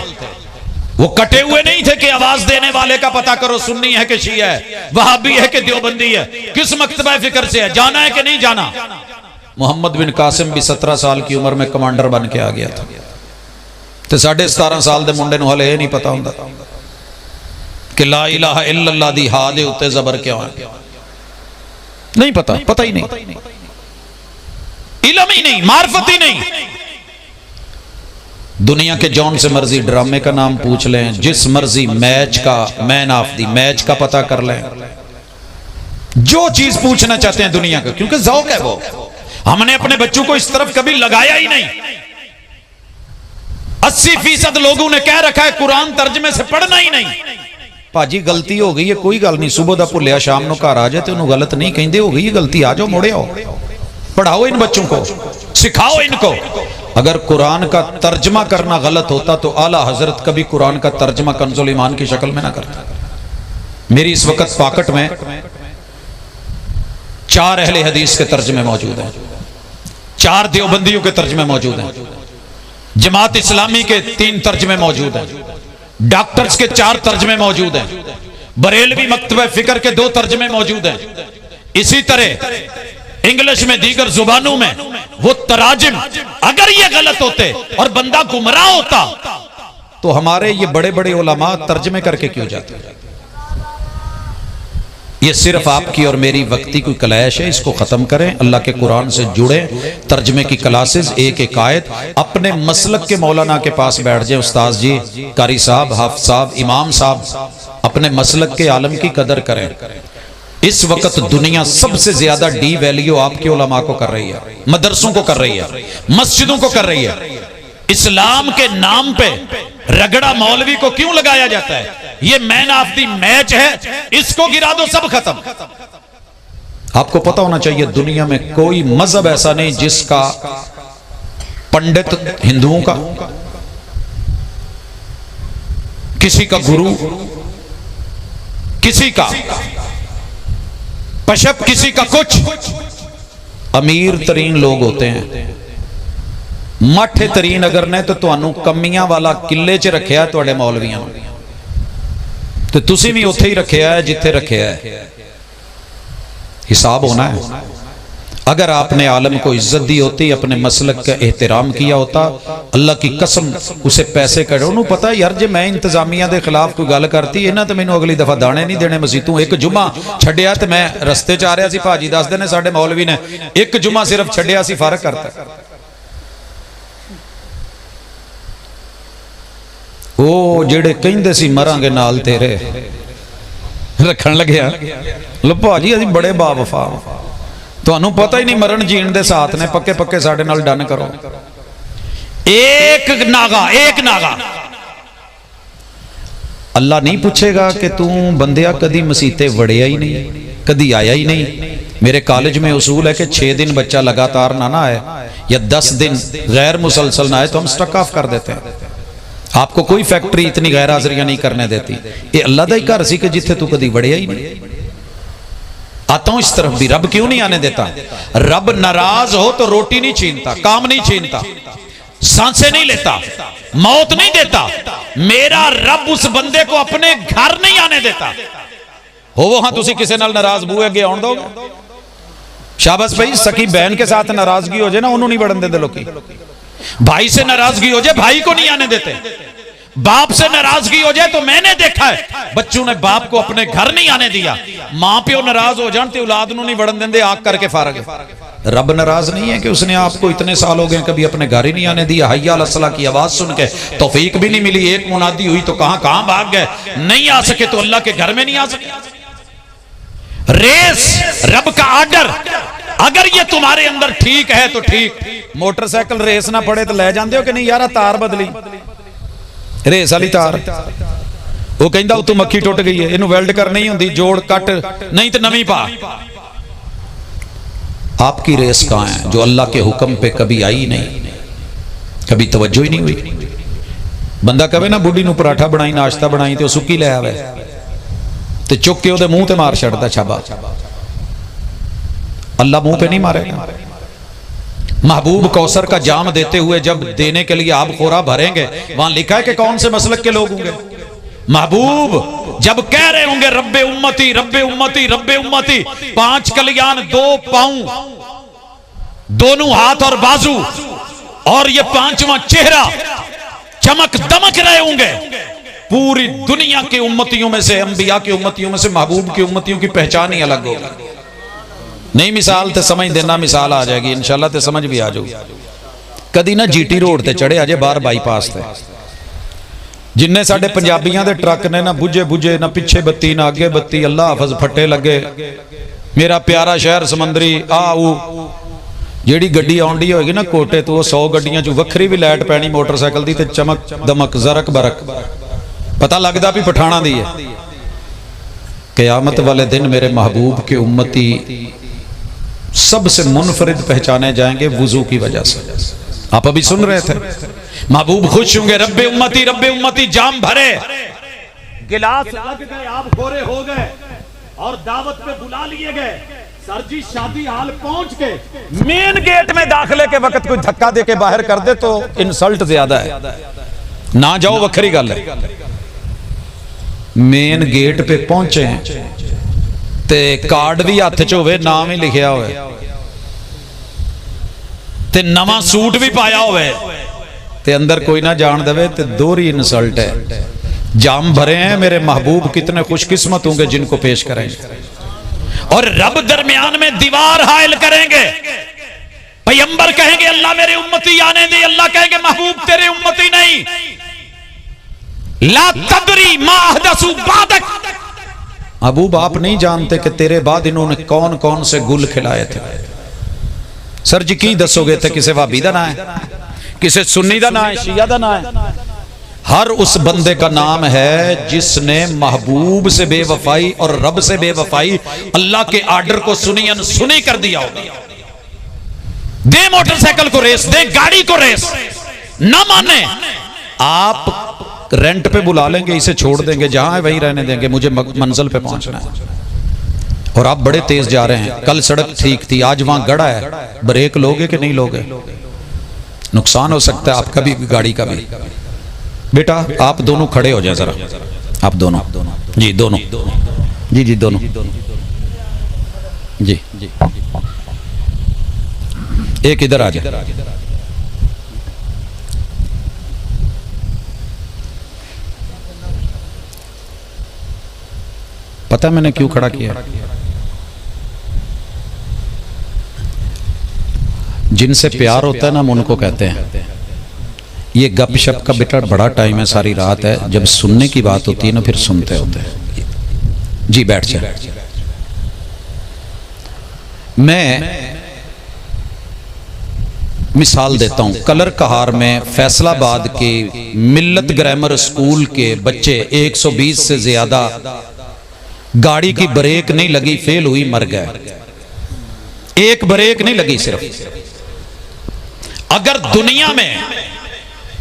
वो कटे हुए नहीं थे कि आवाज देने वाले का पता करो सुन्नी है कि शिया है, वहाबी है कि देवबंदी है, किस मकतबा फिक्र से है, जाना है कि नहीं जाना। मोहम्मद बिन कासिम भी 17 साल की उम्र में कमांडर बन के आ गया था, तो 17.5 साल के मुंडे नूं हले नहीं पता होंदा कि ला इलाहा इल्लल्लाह दी हा दे उत्ते जबर क्यों है, नहीं पता, पता ही नहीं, इल्म ही नहीं, मार्फत ही नहीं। दुनिया के जौन से मर्जी ड्रामे का नाम पूछ लें, जिस मर्जी मैच का, मैन ऑफ दी मैच का पता कर लें, जो चीज पूछना चाहते हैं दुनिया का, क्योंकि ज़ौक़ है वो। हमने अपने बच्चों को इस तरफ कभी लगाया ही नहीं। 80% लोगों ने कह रखा है कुरान तर्जमे से पढ़ना ही नहीं। भाजी गलती हो गई है, कोई गल नहीं, सुबह का भुलिया शाम को घर आ जाए तो उन्होंने गलत नहीं कहते, हो गई है गलती, आ जाओ मुड़े आओ, पढ़ाओ इन बच्चों को, सिखाओ इनको। अगर कुरान का तर्जमा करना गलत होता तो आला हजरत कभी कुरान का तर्जमा कंजुल ईमान की शक्ल में ना करता। मेरी इस वक्त पॉकेट में 4 अहले हदीस के तर्जमे मौजूद हैं, 4 देवबंदियों के तर्जमे मौजूद हैं, जमात इस्लामी के 3 तर्जमे मौजूद हैं, डॉक्टर्स के 4 तर्जमे मौजूद हैं, बरेलवी मकतबा फिक्र के 2 तर्जमे मौजूद हैं। इसी तरह इंग्लिश में, दीगर जुबानों में वो तराजिम, अगर ये गलत होते और बंदा गुमराह होता तो हमारे ये बड़े बड़े उलमा तर्जमे करके क्यों जाते। ये सिर्फ आपकी और मेरी वक्ती कोई कलैश है, इसको खत्म करें, अल्लाह के कुरान से जुड़े, तर्जमे की क्लासेस, एक एक आयत, अपने मसलक के मौलाना के पास बैठ जाए, उस्ताद जी, कारी साहब, हाफिज साहब, इमाम साहब, अपने मसलक के आलम की कदर करें। इस वक्त दुनिया सबसे ज्यादा डी वैल्यू आपके उलमा को कर रही है, मदरसों को कर रही है, मस्जिदों को कर रही है। इस्लाम के नाम पे रगड़ा मौलवी को क्यों लगाया जाता है? ये मैन ऑफ द मैच है, इसको गिरा दो, सब खत्म। आपको पता होना चाहिए दुनिया में कोई मजहब ऐसा नहीं जिसका पंडित हिंदुओं का, किसी का गुरु, किसी का पशप, किसी का कुछ। अमीर तरीन लोग होते हैं, माठे तरीन अगर ने तो तुहानू कमियां वाला किले च रखिया तुहाडे मौलवियां नूं, तो तुसी भी उत्थे ही रखिया है जिथे रखिया है। हिसाब होना है। अगर आपने आलम को इज्जत दी होती, अपने मसलक का एहतराम किया होता, अल्लाह की कसम उसे पैसे कड़े, उन्होंने पता यार जे मैं इंतजामिया के खिलाफ कोई गल करती इन्हां तो मैनू अगली दफा दाने नहीं देने मसीतों। एक जुमा छड्डिया तो मैं रस्ते च आ रहा सी, भाजी दसदे ने साडे मौलवी ने एक जुमा सिर्फ छड्डिया सी, फर्क करता। ओ जेड़े कहंदे सी मरांगे नाल तेरे रखन लग्या, लो भाजी असीं बड़े बावफा, तुहानू पता ही नहीं मरण जीण दे साथ ने, पक्के पक्के साडे नाल डन करो। एक नागा, एक नागा। अल्लाह नहीं पूछेगा कि तू बंदिया कदी मसीते वड़िया ही नहीं, कदी आया ही नहीं। मेरे कॉलेज में उसूल है कि 6 दिन बच्चा लगातार ना आए या 10 दिन गैर मुसलसल ना आए तो हम स्टक ऑफ कर देते हैं। आपको कोई फैक्ट्री इतनी गैर हाजिरियां नहीं करने देती। ये अल्लाह दा ही घर सी कि जिथे तू कदी वड़िया ही नहीं। आता हूं इस तरफ भी, रब क्यों नहीं आने देता? रब नाराज हो तो रोटी नहीं छीनता, काम नहीं छीनता, सांसें नहीं लेता, मौत नहीं देता। मेरा रब उस बंदे को अपने घर नहीं आने देता। हो हाँ तुसी किसी नाल नाराज बूहे अगे आउण दोगे? शाबाश भाई, सकी बहन के साथ नाराजगी हो जाए ना, उन्होंने नहीं बढ़न देते लोग। भाई से नाराजगी हो जाए, भाई को नहीं आने देते। बाप से नाराजगी हो जाए तो मैंने देखा है बच्चों ने बाप को अपने घर नहीं आने दिया। मां प्यो नाराज हो जान तो औलाद नूं नहीं बढ़न देंदे, आग करके फारग। रब नाराज नहीं है कि उसने आपको इतने साल हो गए कभी अपने घर ही नहीं आने दिया। हय्या अल सलाह की आवाज सुन के तौफीक भी नहीं मिली, एक मुनादी हुई तो कहां कहां भाग गए। नहीं आ सके तो अल्लाह के घर में नहीं आ सके। रेस रब का आर्डर, अगर ये तुम्हारे अंदर ठीक है तो ठीक। मोटरसाइकिल रेस ना पड़े तो ले जाते हो कि नहीं यार, तार बदली रेस वाली तार, वो कहता उतों मक्खी टुट गई है, इनू वेल्ड कर नहीं होंगी, जोड़ कट नहीं तो नवी पा। आपकी रेस कहाँ है जो अल्लाह के हुक्म पे कभी आई नहीं, कभी तवज्जो ही नहीं हुई। बंदा कहे ना बुढ़ी नू पराठा बनाई, नाश्ता बनाई, तो सुक्की ले आवे तो चुक के उहदे मुंह ते मार छड़ता छाबा। अल्लाह मुंह पे नहीं मारेगा। महबूब कौसर का जाम देते हुए जब देने के लिए आप खोरा भरेंगे, वहां लिखा है कि कौन से मसलक के लोग होंगे। महबूब जब कह रहे होंगे रब्बे उम्मती रब्बे उम्मती रब्बे उम्मती, 5 कल्याण 2 पांव, दोनों हाथ और बाजू और ये 5वां चेहरा चमक दमक रहे होंगे। पूरी दुनिया के उम्मतियों में से, अंबिया के उम्मतियों में से महबूब की उम्मतियों की पहचान ही अलग होगी। नहीं मिसाल तो समझ देना, मिसाल आ जाएगी इंशाल्लाह, तो समझ भी आ जाओ। कदी ना जीटी रोड ते चढ़े अजे बाहर बाईपास ते, जिन्ने साडे पंजाबियां दे ट्रक ने ना बुझे बुझे, ना पिछे बत्ती ना अगे बत्ती, अल्लाह हाफज फट्टे लगे। मेरा प्यारा शहर समंदरी आऊ जेड़ी गड्डी आउंदी होगी ना कोटे तो 100 गड्डियां चों वखरी भी लाइट पैनी मोटरसाइकिल दी, ते चमक दमक जरक बरक पता लगदा भी पठाणा दी है। क़यामत वाले दिन मेरे महबूब के उम्मती सबसे मुनफरिद पहचाने जाएंगे वुजू की वजह से। आप अभी सुन रहे थे, महबूब खुश होंगे रब्बे उम्मती, जाम भरे, गिलास लग गए, आप गोरे हो गए और दावत पे बुला लिए गए। सर जी शादी हाल पहुंच के मेन गेट में दाखिले के वक्त कोई धक्का दे के बाहर कर दे तो इंसल्ट ज्यादा है, ना जाओ वखरी गल है। मेन गेट पे पहुंचे ते कार्ड भी हाथ च होवे, नाम ही लिखिया होवे ते नवा सूट भी पाया होवे ते अंदर कोई ना जान देवे, ते दोहरी इंसल्ट है। जाम भरे हैं मेरे महबूब, कितने खुशकिस्मत होंगे जिनको पेश करेंगे। और रब दरमियान में दीवार हायल करेंगे। पैगंबर कहेंगे अल्लाह मेरे उम्मती आने दे, अल्लाह कहेंगे महबूब तेरे उम्मती नहीं। ला तदरी मा अहदसु बादक, महबूब आप नहीं जानते कि तेरे बाद इन्होंने कौन कौन से गुल खिलाए थे। सर जी की दसोगे थे, किसे वाबी दा ना है, किसे सुन्नी दा ना है, शिया दा ना है। हर उस बंदे का नाम है जिसने महबूब से बेवफाई और रब से बेवफाई, अल्लाह के आर्डर को सुनी अनसुनी कर दिया होगा। दे मोटरसाइकिल को रेस, दे गाड़ी को रेस, ना माने आप रेंट पे बुला लेंगे, इसे छोड़ देंगे, जहां है वहीं रहने देंगे, मुझे मंजिल पे पहुंचना है। और आप बड़े तेज जा रहे हैं, कल सड़क ठीक थी, आज वहां गड़ा है, ब्रेक लोगे कि नहीं लोगे? नुकसान हो सकता है आपका भी, गाड़ी का भी। बेटा आप दोनों खड़े हो जाए जरा, आप दोनों जी, दोनों जी जी दोनों जी, एक इधर आ जाए। पता है मैंने क्यों खड़ा किया? जिनसे प्यार होता है ना हम उनको कहते हैं। ये गपशप का बेटा बड़ा टाइम है, सारी रात है, जब सुनने की बात होती है ना फिर सुनते होते हैं। जी बैठ जाए। मैं मिसाल देता हूं, कलर कहार में फैसलाबाद के मिल्लत ग्रामर स्कूल के बच्चे 120 से ज्यादा गाड़ी की ब्रेक नहीं लगी, फेल हुई, मर गए। एक ब्रेक नहीं लगी सिर्फ। अगर दुनिया में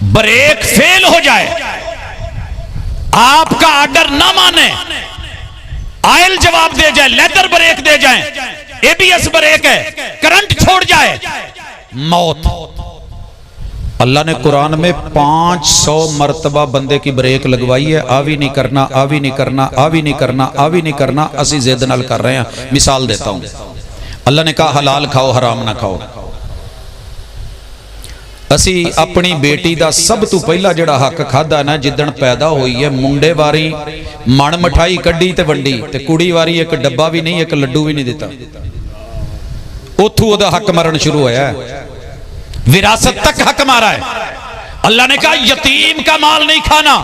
ब्रेक फेल हो जाए, आपका ऑर्डर ना माने, ऑयल जवाब दे जाए, लेदर ब्रेक दे जाए, एबीएस ब्रेक है, करंट छोड़ जाए, मौत। अल्लाह ने कुरान में 500 मरतबा बंदे की ब्रेक लगवाई है, आवी नहीं करना, आवी नहीं करना, आवी नहीं करना, आवी नहीं करना। असी जिद नाल कर रहे हैं। मिसाल देता हूं, अल्लाह ने कहा हलाल खाओ हराम ना खाओ। असी अपनी बेटी का सब तो पहला जिहड़ा हक खादा ना, जिदन पैदा हुई है, मुंडे वारी मण मिठाई कड्डी ते वंडी, ते कुड़ी वारी एक डब्बा भी नहीं, एक लड्डू भी नहीं दिता। उथों उहदा हक मरण शुरू होया, विरासत तक हक मारा है। अल्लाह ने कहा यतीम का माल नहीं खाना,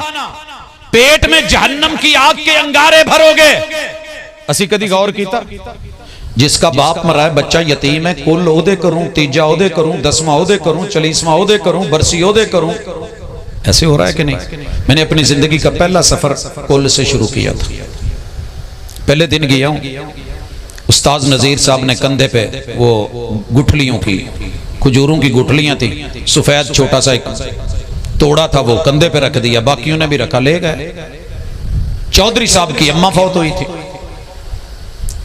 पेट में जहन्नम की आग के अंगारे भरोगे। असी कदी गौर कीता? जिसका बाप मरा है, बच्चा यतीम है, कुल ओदे करूं, तीजा ओदे करूं, 10वां ओदे करूं, 40वां ओदे करूं, बरसी ओदे करूं, ऐसे हो रहा है कि नहीं? मैंने अपनी जिंदगी का पहला सफर कुल से शुरू किया था। पहले दिन गया हूं, उस्ताद नज़ीर साहब ने कंधे पे वो गुठलियों की, खजूरों की गुठलियां थी, सफेद छोटा सा एक तोड़ा था, वो कंधे पे रख दिया, बाकियों ने भी रखा, ले गए। चौधरी साहब की अम्मा फौत हुई थी।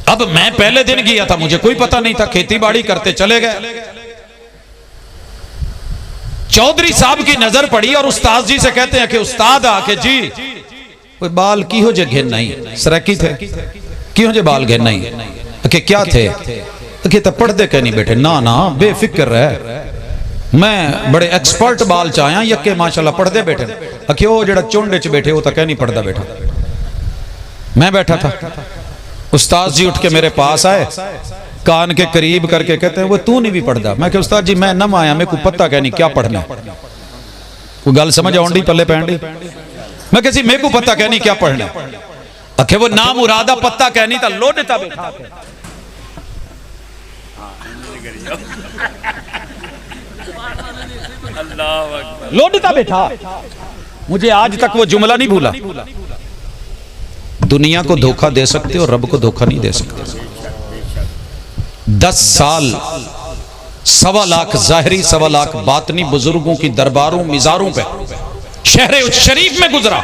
अब मैं पहले दिन गया था, मुझे कोई पता नहीं था, खेती बाड़ी करते चले गए। चौधरी साहब की नजर पड़ी और उस्ताद जी से कहते हैं कि उस्ताद आके जी कोई बाल की हो जे घेन नहीं सरकी थे, क्यों जे बाल घेन नहीं कि क्या थे कि तो पढ़ते कह नहीं बैठे, ना ना बेफिक्र है, मैं बड़े एक्सपर्ट बाल चाया यके माशाल्लाह पढ़ते बैठे। अखे वो जड़ा चुंड च बैठे वो तो कह नहीं पढ़ता बैठा। मैं बैठा था, उस्ताद जी उठ के मेरे पास आए, कान के करीब करके कहते हैं वो तू नहीं भी पढ़ता। मैं कहा उस्ताद जी मैं नम आया, मेरे को पता कह नहीं क्या पढ़ना, कोई गल समझ आउंडी पल्ले पैंडी। मैं कैसी मेरे को पता कह नहीं क्या पढ़ना। अखे वो ना मुरादा पत्ता कह नहीं था, लोडता बैठा लोडता बैठा। मुझे आज तक वो जुमला नहीं भूला। दुनिया को धोखा दे सकते हो, रब को धोखा नहीं दे सकते। 10 साल 1.25 लाख जाहिरी 1.25 लाख बातनी बुजुर्गों की दरबारों मिजारों पे शहरे शरीफ में गुजरा।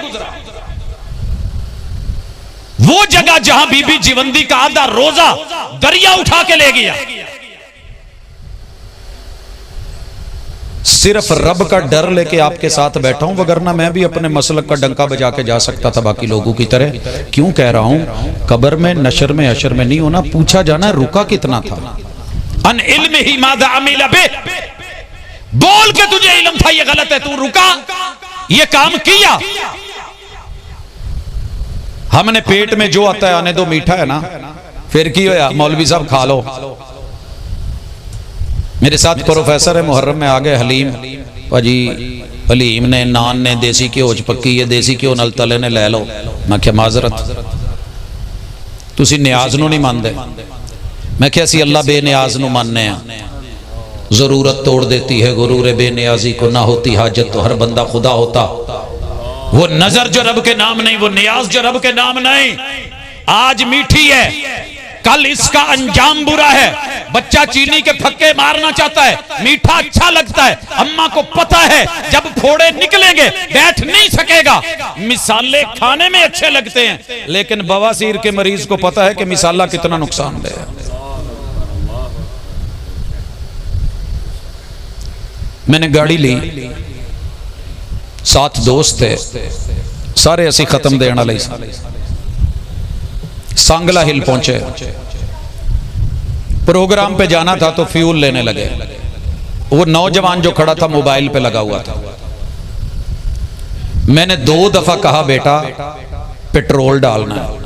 वो जगह जहां बीबी जीवंदी का आधा रोजा दरिया उठा के ले गया। सिर्फ रब का डर लेके आपके साथ बैठा हूं, वगरना मैं भी अपने मसलक का डंका बजा के जा सकता था बाकी लोगों की तरह। क्यों कह रहा हूं? कब्र में नशर में अशर में नहीं होना, पूछा जाना रुका कितना था। अन इल्म ही मादा अमिला बे, बोल के तुझे इल्म था ये गलत है, तू रुका ये काम किया। हमने पेट में जो आता है आने दो, मीठा है ना, फिर की होया मौलवी साहब खा लो। मेरे साथ प्रोफेसर है मुहर्रम में आ गए हलीम भाजी, हलीम ने नान ने देसी घ्यो च पक्की है, देसी घ्यो नाल तले ने लै लो। मैं क्या माजरत तुसी न्याज नूं नहीं मानदे। मैं क्या असी अल्लाह बेनियाज नूं मानने आ। जरूरत तोड़ देती है गुरूर बेनियाजी को, ना होती हाजत तो हर बंदा खुदा होता। वो नजर जो रब के नाम नहीं, वो नियाज जो रब के नाम नहीं। आज मीठी है, कल इसका अंजाम बुरा है। बच्चा चीनी के फक्के मारना चाहता है, मीठा अच्छा लगता है, अम्मा को पता है जब फोड़े निकलेंगे बैठ नहीं सकेगा। मिसाले खाने में अच्छे लगते हैं, लेकिन बवासीर के मरीज को पता है कि मिसाला कितना नुकसानदेह है। मैंने गाड़ी ली, 7 दोस्त थे, सारे असी खत्म देने वाले। सांगला हिल पहुंचे, प्रोग्राम पे जाना था तो फ्यूल लेने लगे। वो नौजवान जो खड़ा था मोबाइल पे लगा हुआ था। मैंने 2 दफा कहा बेटा पेट्रोल डालना है।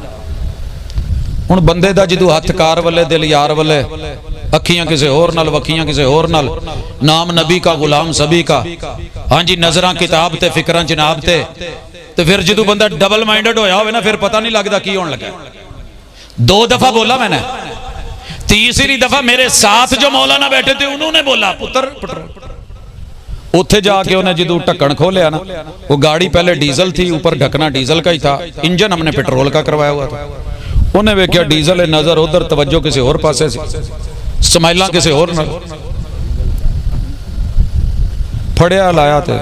हुण बंदे दा जदों हथ कार वाले दिल यार वाले, अखियां किसी होर नाल वखियां किसी होर नाल, नाम नबी का गुलाम सभी का, हाँ जी नजरां किताब ते फिक्रां जनाब ते। तो फिर जदों बंदा डबल माइंडेड होया होवे ना, फिर पता नहीं लगता की होने लगा। 2 दफा बोला मैंने, तीसरी दफा मेरे साथ जो मौलाना बैठे थे उन्होंने बोला पुत्र पेट्रोल। उत्थे जाके उन्हें जदों ढक्कन खोलिया ना, वो गाड़ी पहले डीजल थी, ऊपर ढकना डीजल का ही था, इंजन हमने पेट्रोल का करवाया हुआ था। उन्हें वेख्या डीजल है, नजर उधर, तवज्जो किसी और पासे सी, स्माइला किसी और नाल फड़िया लाया। तो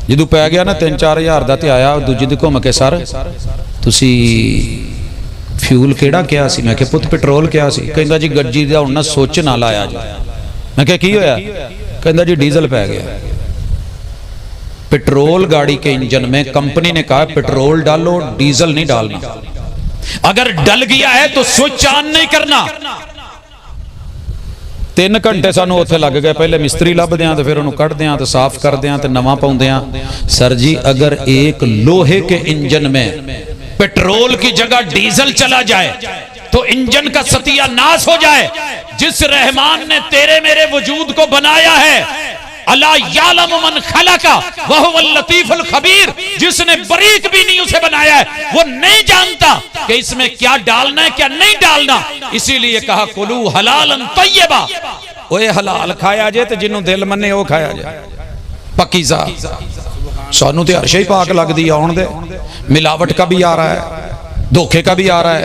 जदों पै गया ना 3-4 हज़ार का, तो आया दूजी दी घुम के सर तुसी फ्यूल केड़ा क्या सी? मैं क्या पुत पेट्रोल क्या सी? कहंदा जी गड्जी दा हुण ना सोच ना लाया जी। मैं क्या की होया? कहंदा जी डीजल पै गया। पेट्रोल गाड़ी के इंजन में कंपनी ने कहा पेट्रोल डालो, डीजल नहीं डालना। अगर डल गया है तो स्विच ऑन नहीं करना। 3 घंटे सानू उत्थे लग गए, पहले मिस्त्री लभदे आ, तो फिर उन्होंने कढ़दे आ, तो साफ करदे आ, तो नवा पाउंदे आ। सर जी अगर एक लोहे के इंजन में पेट्रोल की जगह डीजल चला जाए तो इंजन का सत्यानाश हो जाए। जिस रहमान ने तेरे मेरे वजूद को बनाया है, अला यालम मन खलका वहुवल लतीफुल खबीर, जिसने बरीक भी नहीं उसे बनाया है, वो नहीं जानता कि इसमें क्या डालना है क्या नहीं डालना। इसीलिए कहा कुलू हलालन तय्यबा, ओए हलाल खाया जाए तो जिन्हों दिल मने वो खाया जाए। पक्की सा सानू तो हर शे पाक लगती है, आउण दे। मिलावट का भी आ रहा है, धोखे का भी आ रहा है,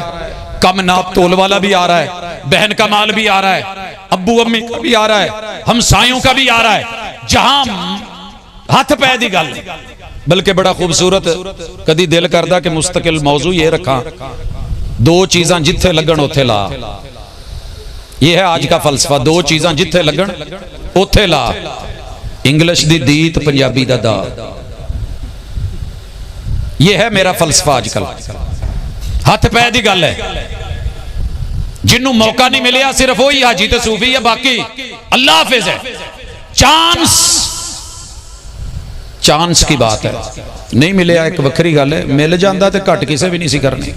कम नाप तोल वाला भी आ रहा है, बहन का माल भी आ रहा है, अब्बू अम्मी का भी आ रहा है, हमसायों का भी आ रहा है, जहां हथ पै दी गल। बल्कि बड़ा खूबसूरत कदी दिल करदा कि मुस्तकिल मौजू ये रखा, दो चीज़ां जिथे लगन उथे ला। ये है आज का फलसफा, दो चीज़ां जिथे लगन उथे ला। इंग्लिश दी दीत, पंजाबी दा दा। ये है मेरा फलसफा आजकल। हथ पै दी गल है, जिन्हों मौका नहीं मिलिया सिर्फ वही हाजी ते सूफी है, बाकी अल्लाह हाफिज है। चांस की बात है, नहीं मिले एक वक्री गल है, मिल जाता तो घट किसी भी नहीं सी करनी।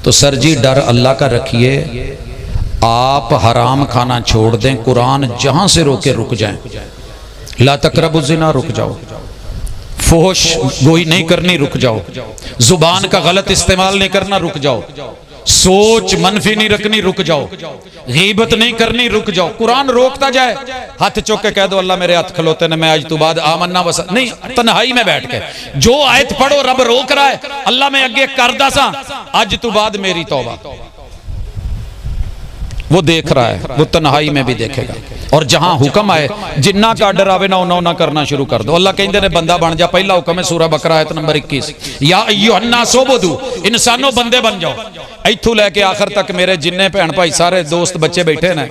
तो सर जी डर अल्लाह का रखिए, आप हराम खाना छोड़ दें, कुरान जहां से रोके रुक जाएं। ला तकरबु ज़िना, रुक जाओ। फोश गोई नहीं करनी, रुक जाओ। जुबान का गलत इस्तेमाल नहीं करना, रुक जाओ। सोच मनफी नहीं रखनी, रुक जाओ। गीबत नहीं करनी, रुक जाओ। कुरान रोकता जाए, हाथ चुक के कह दो अल्लाह मेरे हाथ खलोते ने, मैं आज तो बाद आमन्ना बस नहीं, तन्हाई में बैठ के जो आयत पढ़ो, रब रोक रहा है, अल्लाह मैं अगे करदा सा, आज तो बाद मेरी तौबा। वो देख रहा है, वो तन्हाई में भी देखेगा। और जहां हुक्म आए, जिन्ना का डर आवे ना उन्ना करना शुरू कर दो। अल्लाह कहते ने बंदा बन जा, पहला हुक्म है सूरह बकरा आयत नंबर 21, या अय्युहन्नास उबुदू, इंसानों बंदे बन जाओ। इत्थू लैके आखिर तक मेरे जिन्ने भैन भाई सारे दोस्त बच्चे बैठे ने,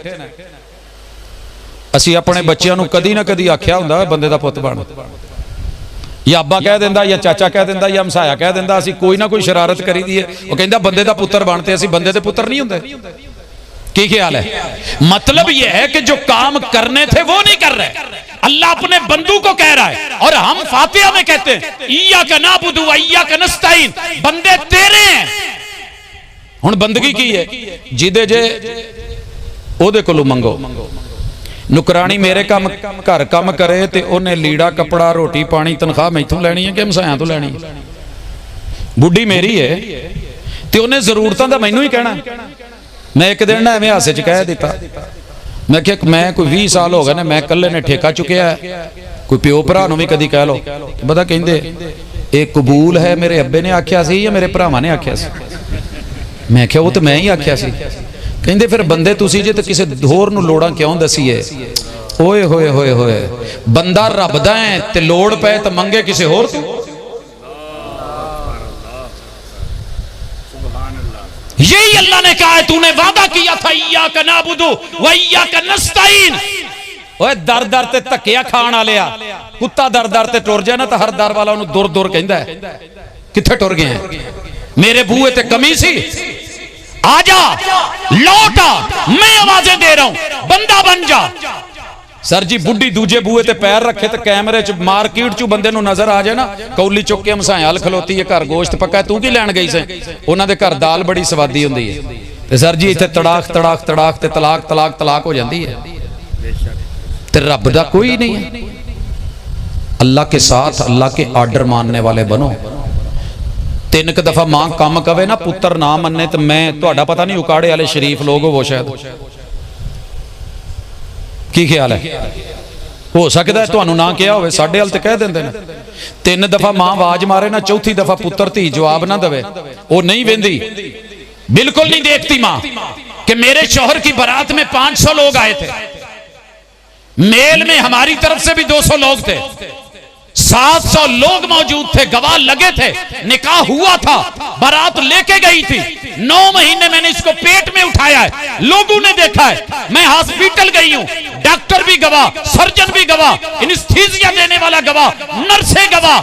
असी अपने बच्चों को कदी ना कदी आख्या हुंदा बंदे दा पुत बन, या अब्बा कह दिंदा, या चाचा कह दिंदा, या हमसाया कह दिंदा, असी कोई ना कोई शरारत करी दी है, वो कहंदा बंदे दा पुत्र बनते, असी बंदे दे पुत्र नहीं हुंदे। की ख्याल है? मतलब यह है कि जो काम करने थे वो नहीं कर रहे। अल्लाह अपने बंदू को कह रहा है, और हम फातिहा में कहते हैं इय्याका नअबुदु व इय्याका नस्तईन, बंदे तेरे हैं। हुण बंदगी की है, जिदे जे ओदे कोलों मंगो। नुकरानी मेरे काम घर काम करे ते उन्हें लीड़ा कपड़ा रोटी पानी तनख्वाह मैथों लैनी है कि हमसायां तो लैनी है? बुढ़ी मेरी है ते उन्हें जरूरतां दा मैनूं ही कहना। मैं एक दिन ना एवं हासे च कह दिता, मैं क्या मैं कोई 20 साल हो गए ने, मैं कल्ले ने ठेका चुकिया है, कोई प्यो भरा नूं भी कदी कह लो, पता कहंदे ये कबूल है मेरे अब्बे ने आख्या सी या मेरे भरावां ने आख्या सी? मैं क्या वो तो मैं ही आख्या सी। कहंदे फिर बंदे तुसी जे ते किसी होर नूं लोड़ां क्यों दसीए? ओए होए होए होए, बंदा रब दा है ते लोड़ पे तो मंगे किसी होर तो। यही अल्लाह ने कहा है, तूने वादा किया था इय्याका नअबुदु व इय्याका नस्तईन। ओए दर दर ते धक्किया खाण वालिया, कुत्ता दर दर ते टुर जाए ना तो हर दर वाला उन्हें दुर दुर कहंदा है, कित्थे टुर गए हैं? मेरे बूहे ते कमी सी, आजा लौट आ, मैं आवाजें दे रहा हूं, बंदा बन जा। सर जी बुढ़ी दूजे बूहे ते पैर रखे तो कैमरे च मार्केट चू बंदे नूं नजर आ जाए ना, कौली चुक के हमसाया हल खलोती है, घर गोश्त पक्का, तू की लैन गई से? उन्होंने घर दाल बड़ी स्वादी हुंदी है, ते सर जी इत्थे तड़ाक तड़ाक तड़ाक ते तलाक तलाक तलाक हो जाती है। ते रब दा कोई नहीं है। अल्लाह के साथ अल्लाह के आर्डर मानने वाले बनो। 3 दफा मां काम कवे ना, पुत्र ना मन्ने, तो मैं तुहाडा पता नहीं उकाड़े वाले शरीफ लोग हो शायद। की ख्याल है? हो सकता है तुहानू ना कहा होवे, साडे हल तो कह देंदे ने। 3 दफा मां आवाज मारे ना, चौथी दफा पुत्र धी जवाब ना दवे, वो नहीं वेंदी, बिल्कुल नहीं देखती मां। कि मेरे शौहर की बारात में 500 लोग आए थे, मेल में हमारी तरफ से भी 200 लोग थे, 700 लोग मौजूद थे, गवाह लगे थे, निकाह हुआ था, बारात लेके गई थी, 9 महीने मैंने इसको पेट में उठाया है, लोगों ने देखा है, मैं हॉस्पिटल गई हूं, डॉक्टर भी गवाह, सर्जन भी गवाह, एनेस्थीसिया देने वाला गवाह, नर्से गवाह,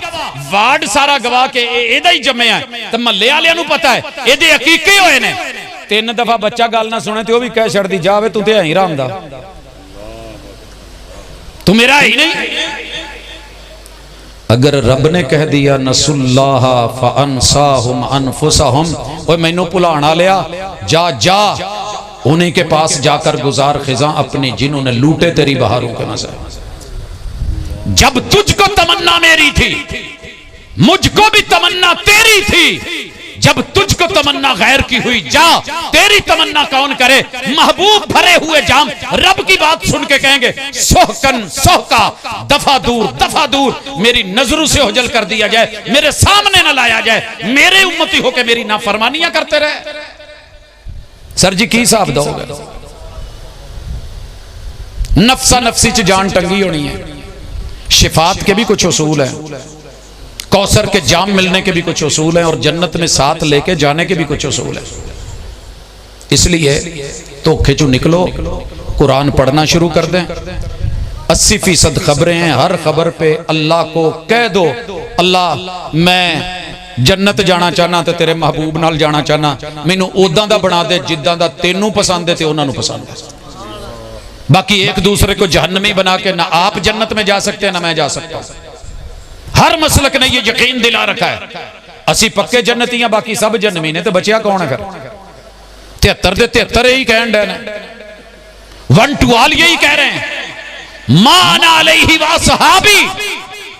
वार्ड सारा गवाह के एदा ही जम्मे है। तो महल्ले वालियां नूं पता है एदे हकीके होए ने। 3 दफा बच्चा गल ना सुने तो भी कह छड़दी, जावे तू ते है ही राम दा, तू मेरा ही नहीं। अगर रब ने कह दिया नसुल्लाह फअनसाहुम अनफुसहुम, ओए मैनू भुलाना लिया, जा जा उन्हीं के पास जाकर गुजार खिजा अपनी, जिन्होंने लूटे तेरी बहारों के मज़े। जब तुझको तमन्ना मेरी थी, मुझको भी तमन्ना तेरी थी, जब तुझको तमन्ना गैर की हुई जा तेरी तमन्ना कौन करे। महबूब भरे हुए जाम रब की बात सुन के कहेंगे सोहकन सोहका, दफा दूर मेरी नजरों से ओझल कर दिया जाए, मेरे सामने न लाया जाए, मेरे उम्मती होके मेरी नाफरमानियां करते रहे। सर जी की हिसाब दोगे? नफसा नफसी च जान टंगी होनी है। शिफात के भी कुछ उसूल हैं, कौसर के जाम मिलने के भी कुछ उसूल हैं, और जन्नत में साथ लेके जाने के भी कुछ उसूल हैं। इसलिए धोखे चो निकलो, कुरान पढ़ना शुरू कर दें। 80% खबरें हैं, हर खबर पे अल्लाह को कह दो अल्लाह मैं जन्नत जाना चाहना ते तेरे महबूब नाल जाना चाहना, मैनू उदां दा बना दे जिद्दां दा तेनू पसंद है ते उन्हां नू पसंद है। बाकी एक दूसरे को जहन्नमी बना के ना आप जन्नत में जा सकते हैं ना मैं जा सकता। हर मसलक ने ये यकीन दिला रखा है असी पक्के जन्नती हैं, बाकी सब जहन्नमी ने, तो बचिया कौन है फिर? 73 दे 73 यही कहन डे ने, 1 to all यही कह रहे हैं मान अलैहि व सहाबी।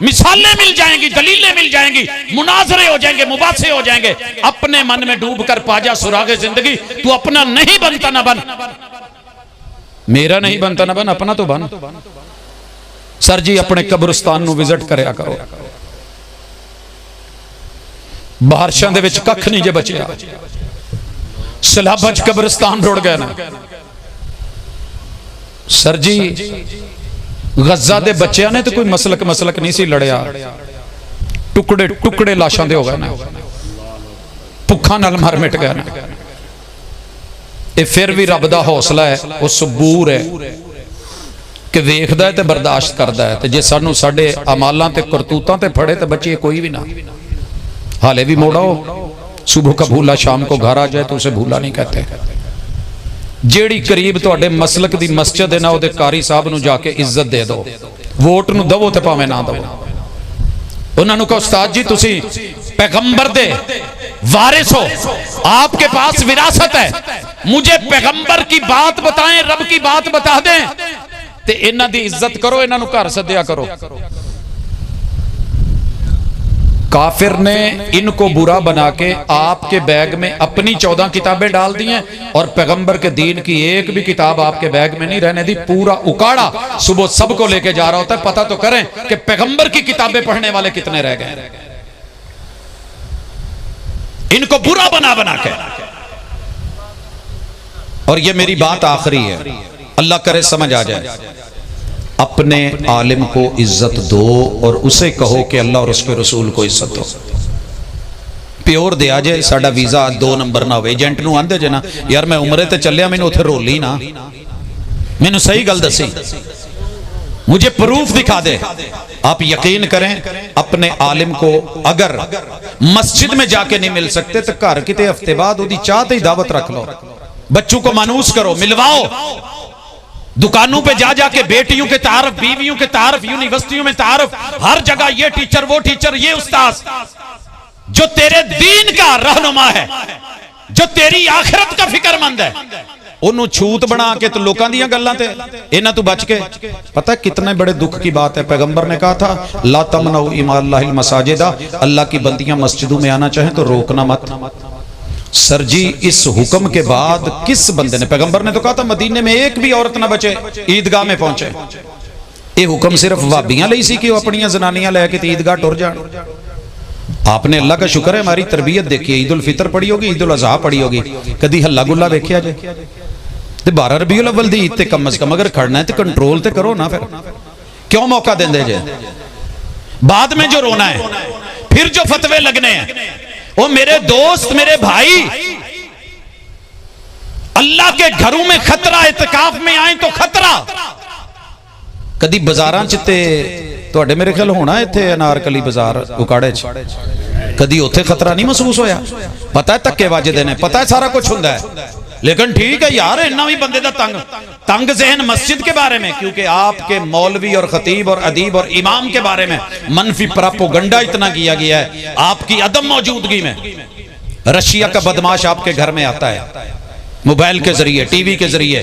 मिसालें मिल जाएंगी, दलीलें मिल जाएंगी, मुनाजरे हो जाएंगे, मुबासे हो जाएंगे। अपने मन में डूब कर पाजा सुरागे जिंदगी। तू अपना नहीं बनता ना बन, मेरा नहीं बनता ना बन, अपना तो बन। सर जी अपने कब्रिस्तान नू विजिट करया करो। बारिशां दे विच कख नहीं जे बचिया, सैलाबां च कब्रिस्तान रुड़ गए ना। सर जी गजा दे बच्चों ने तो कोई मसलक नहीं सी लड़िया, टुकड़े टुकड़े लाशां दे हो गए ना, भुखा नाल मर मिट गए ना। ये फिर भी रब दा हौसला है, वो सबूर है कि वेखदा है ते बर्दाश्त करदा है। ते जे सानू साडे अमालां ते करतूतां ते फड़े ते बचे कोई भी ना। हाले भी मोड़ो, सुबह का भूला शाम को घर आ जाए तो उसे भूला नहीं कहते। जेड़ी करीब तुहाडे मसलक दी मस्जिद है ना, उहदे कारी साहब नू जाके इज्जत दे दो, वोट नू दवो ते भावें ना दवो। उन्हां नू कहो उस्ताद जी तुसी पैगंबर दे वारिस हो, आपके पास विरासत है, मुझे पैगंबर की बात बताएं, रब की बात बता दें, ते इन्हां दी इज्जत करो, इन्हां नू घर सद्या करो। काफिर ने इनको बुरा बना के आपके बैग में अपनी 14 किताबें डाल दी हैं, और पैगंबर के दीन की एक भी किताब आपके बैग में नहीं रहने दी। पूरा उकाड़ा सुबह सबको लेके जा रहा होता है। पता तो करें कि पैगंबर की किताबें पढ़ने वाले कितने रह गए। इनको बुरा बना बना के। और ये मेरी बात आखिरी है, अल्लाह करे समझ आ जाए। अपने आलिम को इज्जत दो और उसे कहो कि अल्लाह और उसके रसूल को इज्जत दो। प्योर दे आ जाए, साडा वीजा 2 नंबर ना हो। एजेंट नू आंदे जे ना यार मैं उमरे ते चलिया, मैनू उथे रोली ना, मैनू सही गल दसी, मुझे प्रूफ दिखा दे। आप यकीन करें अपने आलिम को अगर मस्जिद में जाके नहीं मिल सकते तो घर किते हफ्ते बाद उदी चाह ते ही दावत रख लो, बच्चों को मानूस करो, मिलवाओ। दुकानों पे जा जाके बेटियों के तारफ, बीवियों के तारफ, यूनिवर्सिटियों में तारफ, हर जगह ये टीचर वो टीचर ये उस्ताद। जो तेरे दीन का रहनुमा है, जो तेरी आखिरत का फिक्रमंद है, उन्होंने छूत बना के तो लोगों दी गल्लां ते इन्हां तो बच के। पता है कितने बड़े दुख की बात है, पैगंबर ने कहा था ला तमनऊ इमाल्लाहिल मसाजिदा, अल्लाह की बंदियां मस्जिदों में आना चाहें तो रोकना मत। सर जी इस हुक्म के बाद किस बंदे ने, पैगंबर ने तो कहा था मदीने में एक भी औरत ना बचे ईदगाह में पहुंचे। ये हुक्म सिर्फ वाबियां लई सी कि वो अपनी जनानियां लेके ईदगाह टुर जान। आपने अल्लाह का शुक्र है हमारी तरबियत देखी, ईद उल फितर पढ़ी होगी, ईद उल अज़हा पढ़ी होगी, कदी हल्ला गुल्ला वेख्या जे ते 12 रबीउल अव्वल दी ईद ते कम अज कम अगर खड़ना है तो कंट्रोल ते करो ना, फिर क्यों मौका देंदे जे? बाद में जो रोना है, फिर जो फतवे लगने हैं, वो मेरे दोस्त मेरे भाई अल्लाह के घरों में खतरा, इत्काफ में आए तो खतरा। कदी बाजारां च ते तुहाडे मेरे ख्याल होना इत्थे अनारकली बाजार उकाड़े च, कदी उत्थे खतरा नहीं महसूस होया? पता है धक्के वजदे ने, पता है सारा कुछ हुंदा है, लेकिन ठीक है यार इन्ना भी बंदे दा तंग ज़हन मस्जिद के बारे में, क्योंकि आपके मौलवी और खतीब और अदीब और इमाम के बारे में मनफी प्रोपेगेंडा इतना किया गया है आपकी अदम मौजूदगी में। रशिया का बदमाश आपके घर में आता है, मोबाइल के जरिए, टीवी के जरिए,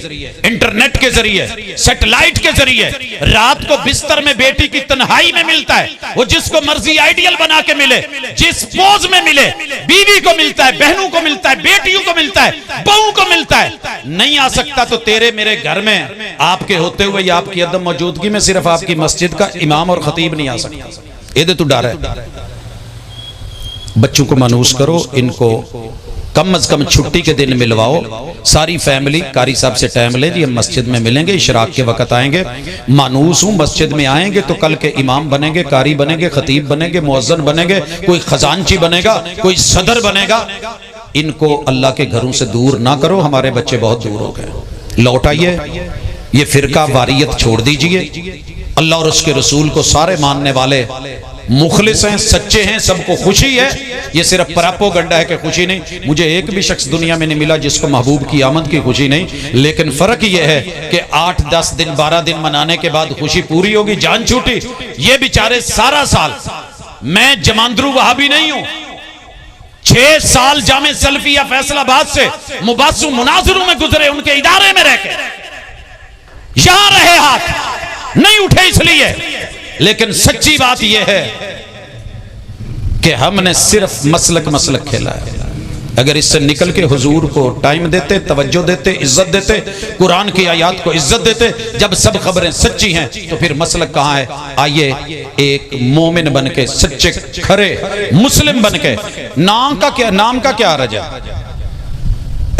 इंटरनेट के जरिए, सैटेलाइट के जरिए, रात को बिस्तर में बेटी की तन्हाई में मिलता है, वो जिसको मर्जी आइडियल बना के मिले, जिस पोज में मिले, बीवी को मिलता है, बहनों को मिलता है, बेटियों को मिलता है, बहू को मिलता है। नहीं आ सकता तो तेरे मेरे घर में आपके होते हुए या आपकी अदम मौजूदगी में सिर्फ आपकी मस्जिद का इमाम और खतीब नहीं आ सकता। ये तो डर है। बच्चों को मानूस करो, इनको कम अज कम छुट्टी के दिन मिलवाओ, सारी फैमिली कारी साहब से टाइम ले जी, हम मस्जिद में मिलेंगे, इशराक के वक्त आएंगे, मानूस हूं, मस्जिद में आएंगे तो कल के इमाम बनेंगे, कारी बनेंगे, खतीब बनेंगे, मुअज्जिन बनेंगे, कोई खजानची बनेगा, कोई सदर बनेगा। इनको अल्लाह के घरों से दूर ना करो, हमारे बच्चे बहुत दूर हो गए। लौट आइए, ये फिरका वारियत छोड़ दीजिए। अल्लाह और उसके रसूल को सारे मानने वाले मुखलिस हैं, सच्चे हैं, सबको खुशी है। ये सिर्फ प्रोपेगेंडा है कि खुशी नहीं। मुझे एक भी शख्स दुनिया में नहीं मिला जिसको महबूब की आमद की खुशी नहीं, लेकिन फर्क ये है कि 8-10 दिन 12 दिन मनाने के बाद खुशी पूरी होगी, जान छूटी। ये बेचारे सारा साल, मैं जमांदरू वहाबी नहीं हूं, 6 साल जामे सल्फिया फैसलाबाद से मुबासु मुनाजरों में गुजरे, उनके इदारे में रहकर यहां रहे, हाथ नहीं उठे इसलिए। लेकिन सच्ची बात यह है कि हमने सिर्फ मसलक खेला है। अगर इससे निकल के हुजूर को टाइम देते, तवज्जो देते, इज्जत देते, कुरान की आयत को इज्जत देते, जब सब खबरें सच्ची हैं तो फिर मसलक कहां है? आइए एक मोमिन बन के, सच्चे खरे मुस्लिम बन के, नाम का क्या रजा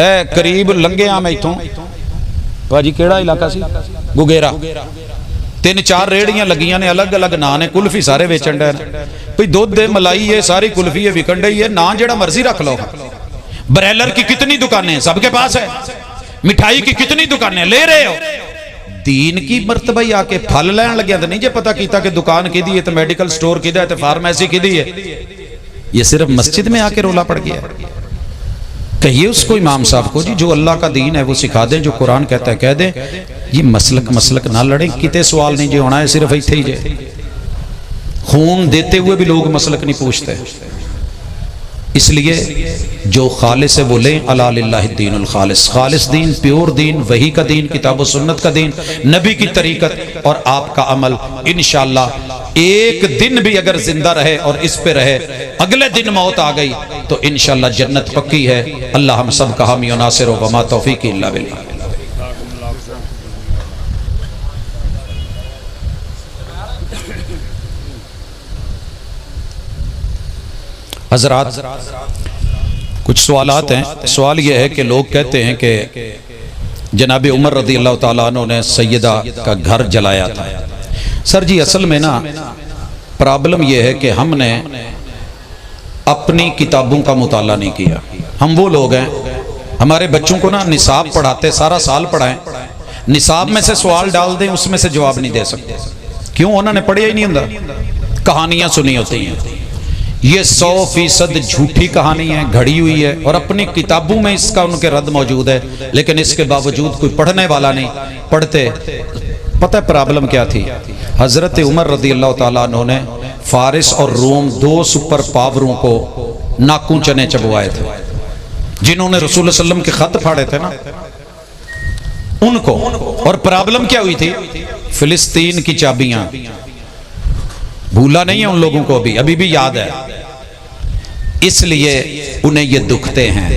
ए करीब लंघे आ मैं इथों भाजी, केड़ा इलाका सी? गुगेरा। 3-4 रेड़ियां लगियां ने, अलग अलग ना ने, कुल्फी सारे वेचन डे भाई, दुध मलाई है, सारी कुल्फी है, विकन डई है, ना जेड़ा मर्जी रख लो। ब्रेलर की कितनी दुकानें हैं, सबके पास है। मिठाई की कितनी दुकानें, ले रहे हो। दीन की मर्तबा ही आके फल लैन लग्या तो नहीं जे पता कीता कि दुकान किदी है, तो मेडिकल स्टोर किदा है, तो फार्मेसी किदी है। ये सिर्फ मस्जिद में आके रोला पड़ गया। कहिए उसको, इमाम साहब को, जी जो अल्लाह का दीन है वो सिखा दें, जो कुरान कहता है कह दें। ये मसलक ना लड़े, किते सवाल नहीं जो होना है, सिर्फ इत्थे ही जे खून देते हुए भी लोग मसलक नहीं पूछते। इसलिए जो खालिस है वो लें, अला लिल्लाहि दीनुल खालिस, खालिस दीन, प्योर दीन, वही का दीन, किताब व सुन्नत का दीन, नबी की तरीकत और आपका अमल। इंशाअल्लाह एक दिन भी अगर जिंदा रहे और इस पे रहे, अगले दिन मौत आ गई तो इंशाअल्लाह जन्नत पक्की है। अल्लाह हम सब का हामी व नासिर व मा तौफीक इल्ला बिल्लाह। हजरात, कुछ सवालात हैं। सवाल यह है कि लोग कहते हैं कि जनाब उमर रज़ी अल्लाह ताला अन्हु ने सैयदा का घर जलाया था। सर जी, असल में ना प्रॉब्लम यह है कि हमने अपनी किताबों का मुताला नहीं किया। हम वो लोग हैं, हमारे बच्चों को ना निसाब पढ़ाते, सारा साल पढ़ाएं, निसाब में से सवाल डाल दें, उसमें से जवाब नहीं दे सकते। क्यों? उन्होंने पढ़िया ही नहीं होता, कहानियां सुनी होती हैं। ये 100% झूठी कहानी है, घड़ी हुई है, और अपनी किताबों में इसका उनके रद्द मौजूद है, लेकिन इसके बावजूद कोई पढ़ने वाला नहीं पढ़ते। पता है प्रॉब्लम क्या थी? हजरत उमर रज़ी अल्लाह ताला अन्हु ने फारिस और रोम 2 सुपर पावरों को नाकू चने चबवाए थे, जिन्होंने रसूल सल्लम के खत फाड़े थे ना, उनको। और प्रॉब्लम क्या हुई थी? फिलिस्तीन की चाबियां, भूला नहीं है उन लोगों को, अभी भी याद है, इसलिए उन्हें ये दुखते हैं।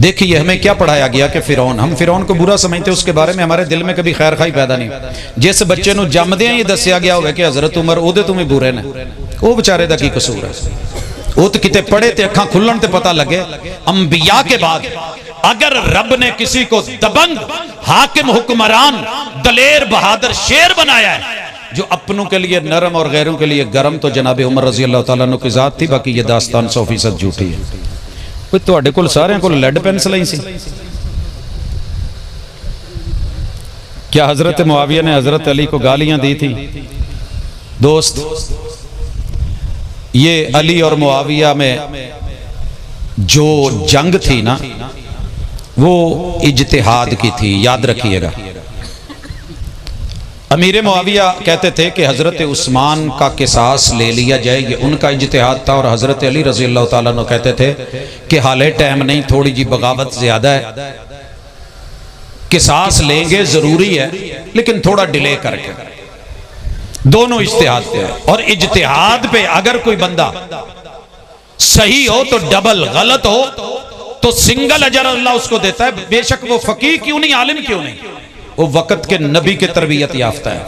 देखिए हमें क्या पढ़ाया गया कि फिरौन, हम फिरौन को बुरा समझते, उसके बारे में हमारे दिल में कभी खैर खाई पैदा नहीं। जिस बच्चे को जमदे ये दसिया गया होगा कि हजरत उमर ओदे तो भी बुरे ने, वो बेचारे दा की कसूर है? वो तो किते पढ़े ते अखां खुलन ते पता लगे। अंबिया के बाद अगर रब ने किसी को दबंग, हाकिम, हुक्मरान, दलेर, बहादुर, शेर बनाया है, जो अपनों के लिए नरम और गैरों के लिए गर्म, तो जनाब उमर रज़ी अल्लाह ताला अन्हु की जात थी। बाकी ये दास्तान 100% झूठी है। कोई तुहाडे कोल सारियां कोल लेड पेंसिल ही सी? क्या हजरत मुआविया ने हजरत अली को गालियां दी थी? दोस्त, ये अली और मुआविया में जो जंग थी ना, वो इज्तिहाद की थी, याद रखिएगा। अमीर मुआविया कहते थे कि हज़रत उस्मान का किसास ले लिया जाए, ये उनका इज्तिहाद था। और हज़रत अली रज़ी अल्लाह ताला अन्हु कहते थे कि हाले टाइम नहीं, थोड़ी जी बगावत ज़्यादा है, किसास लेंगे ज़रूरी है लेकिन थोड़ा डिले करके। दोनों इज्तिहाद थे। और इज्तिहाद पे अगर कोई बंदा सही हो तो डबल, गलत हो तो सिंगल अजर अल्लाह उसको देता है, बेशक वो फकीह क्यों नहीं, आलिम क्यों नहीं, वो वक़्त के नबी के तरबियत याफ्ता है।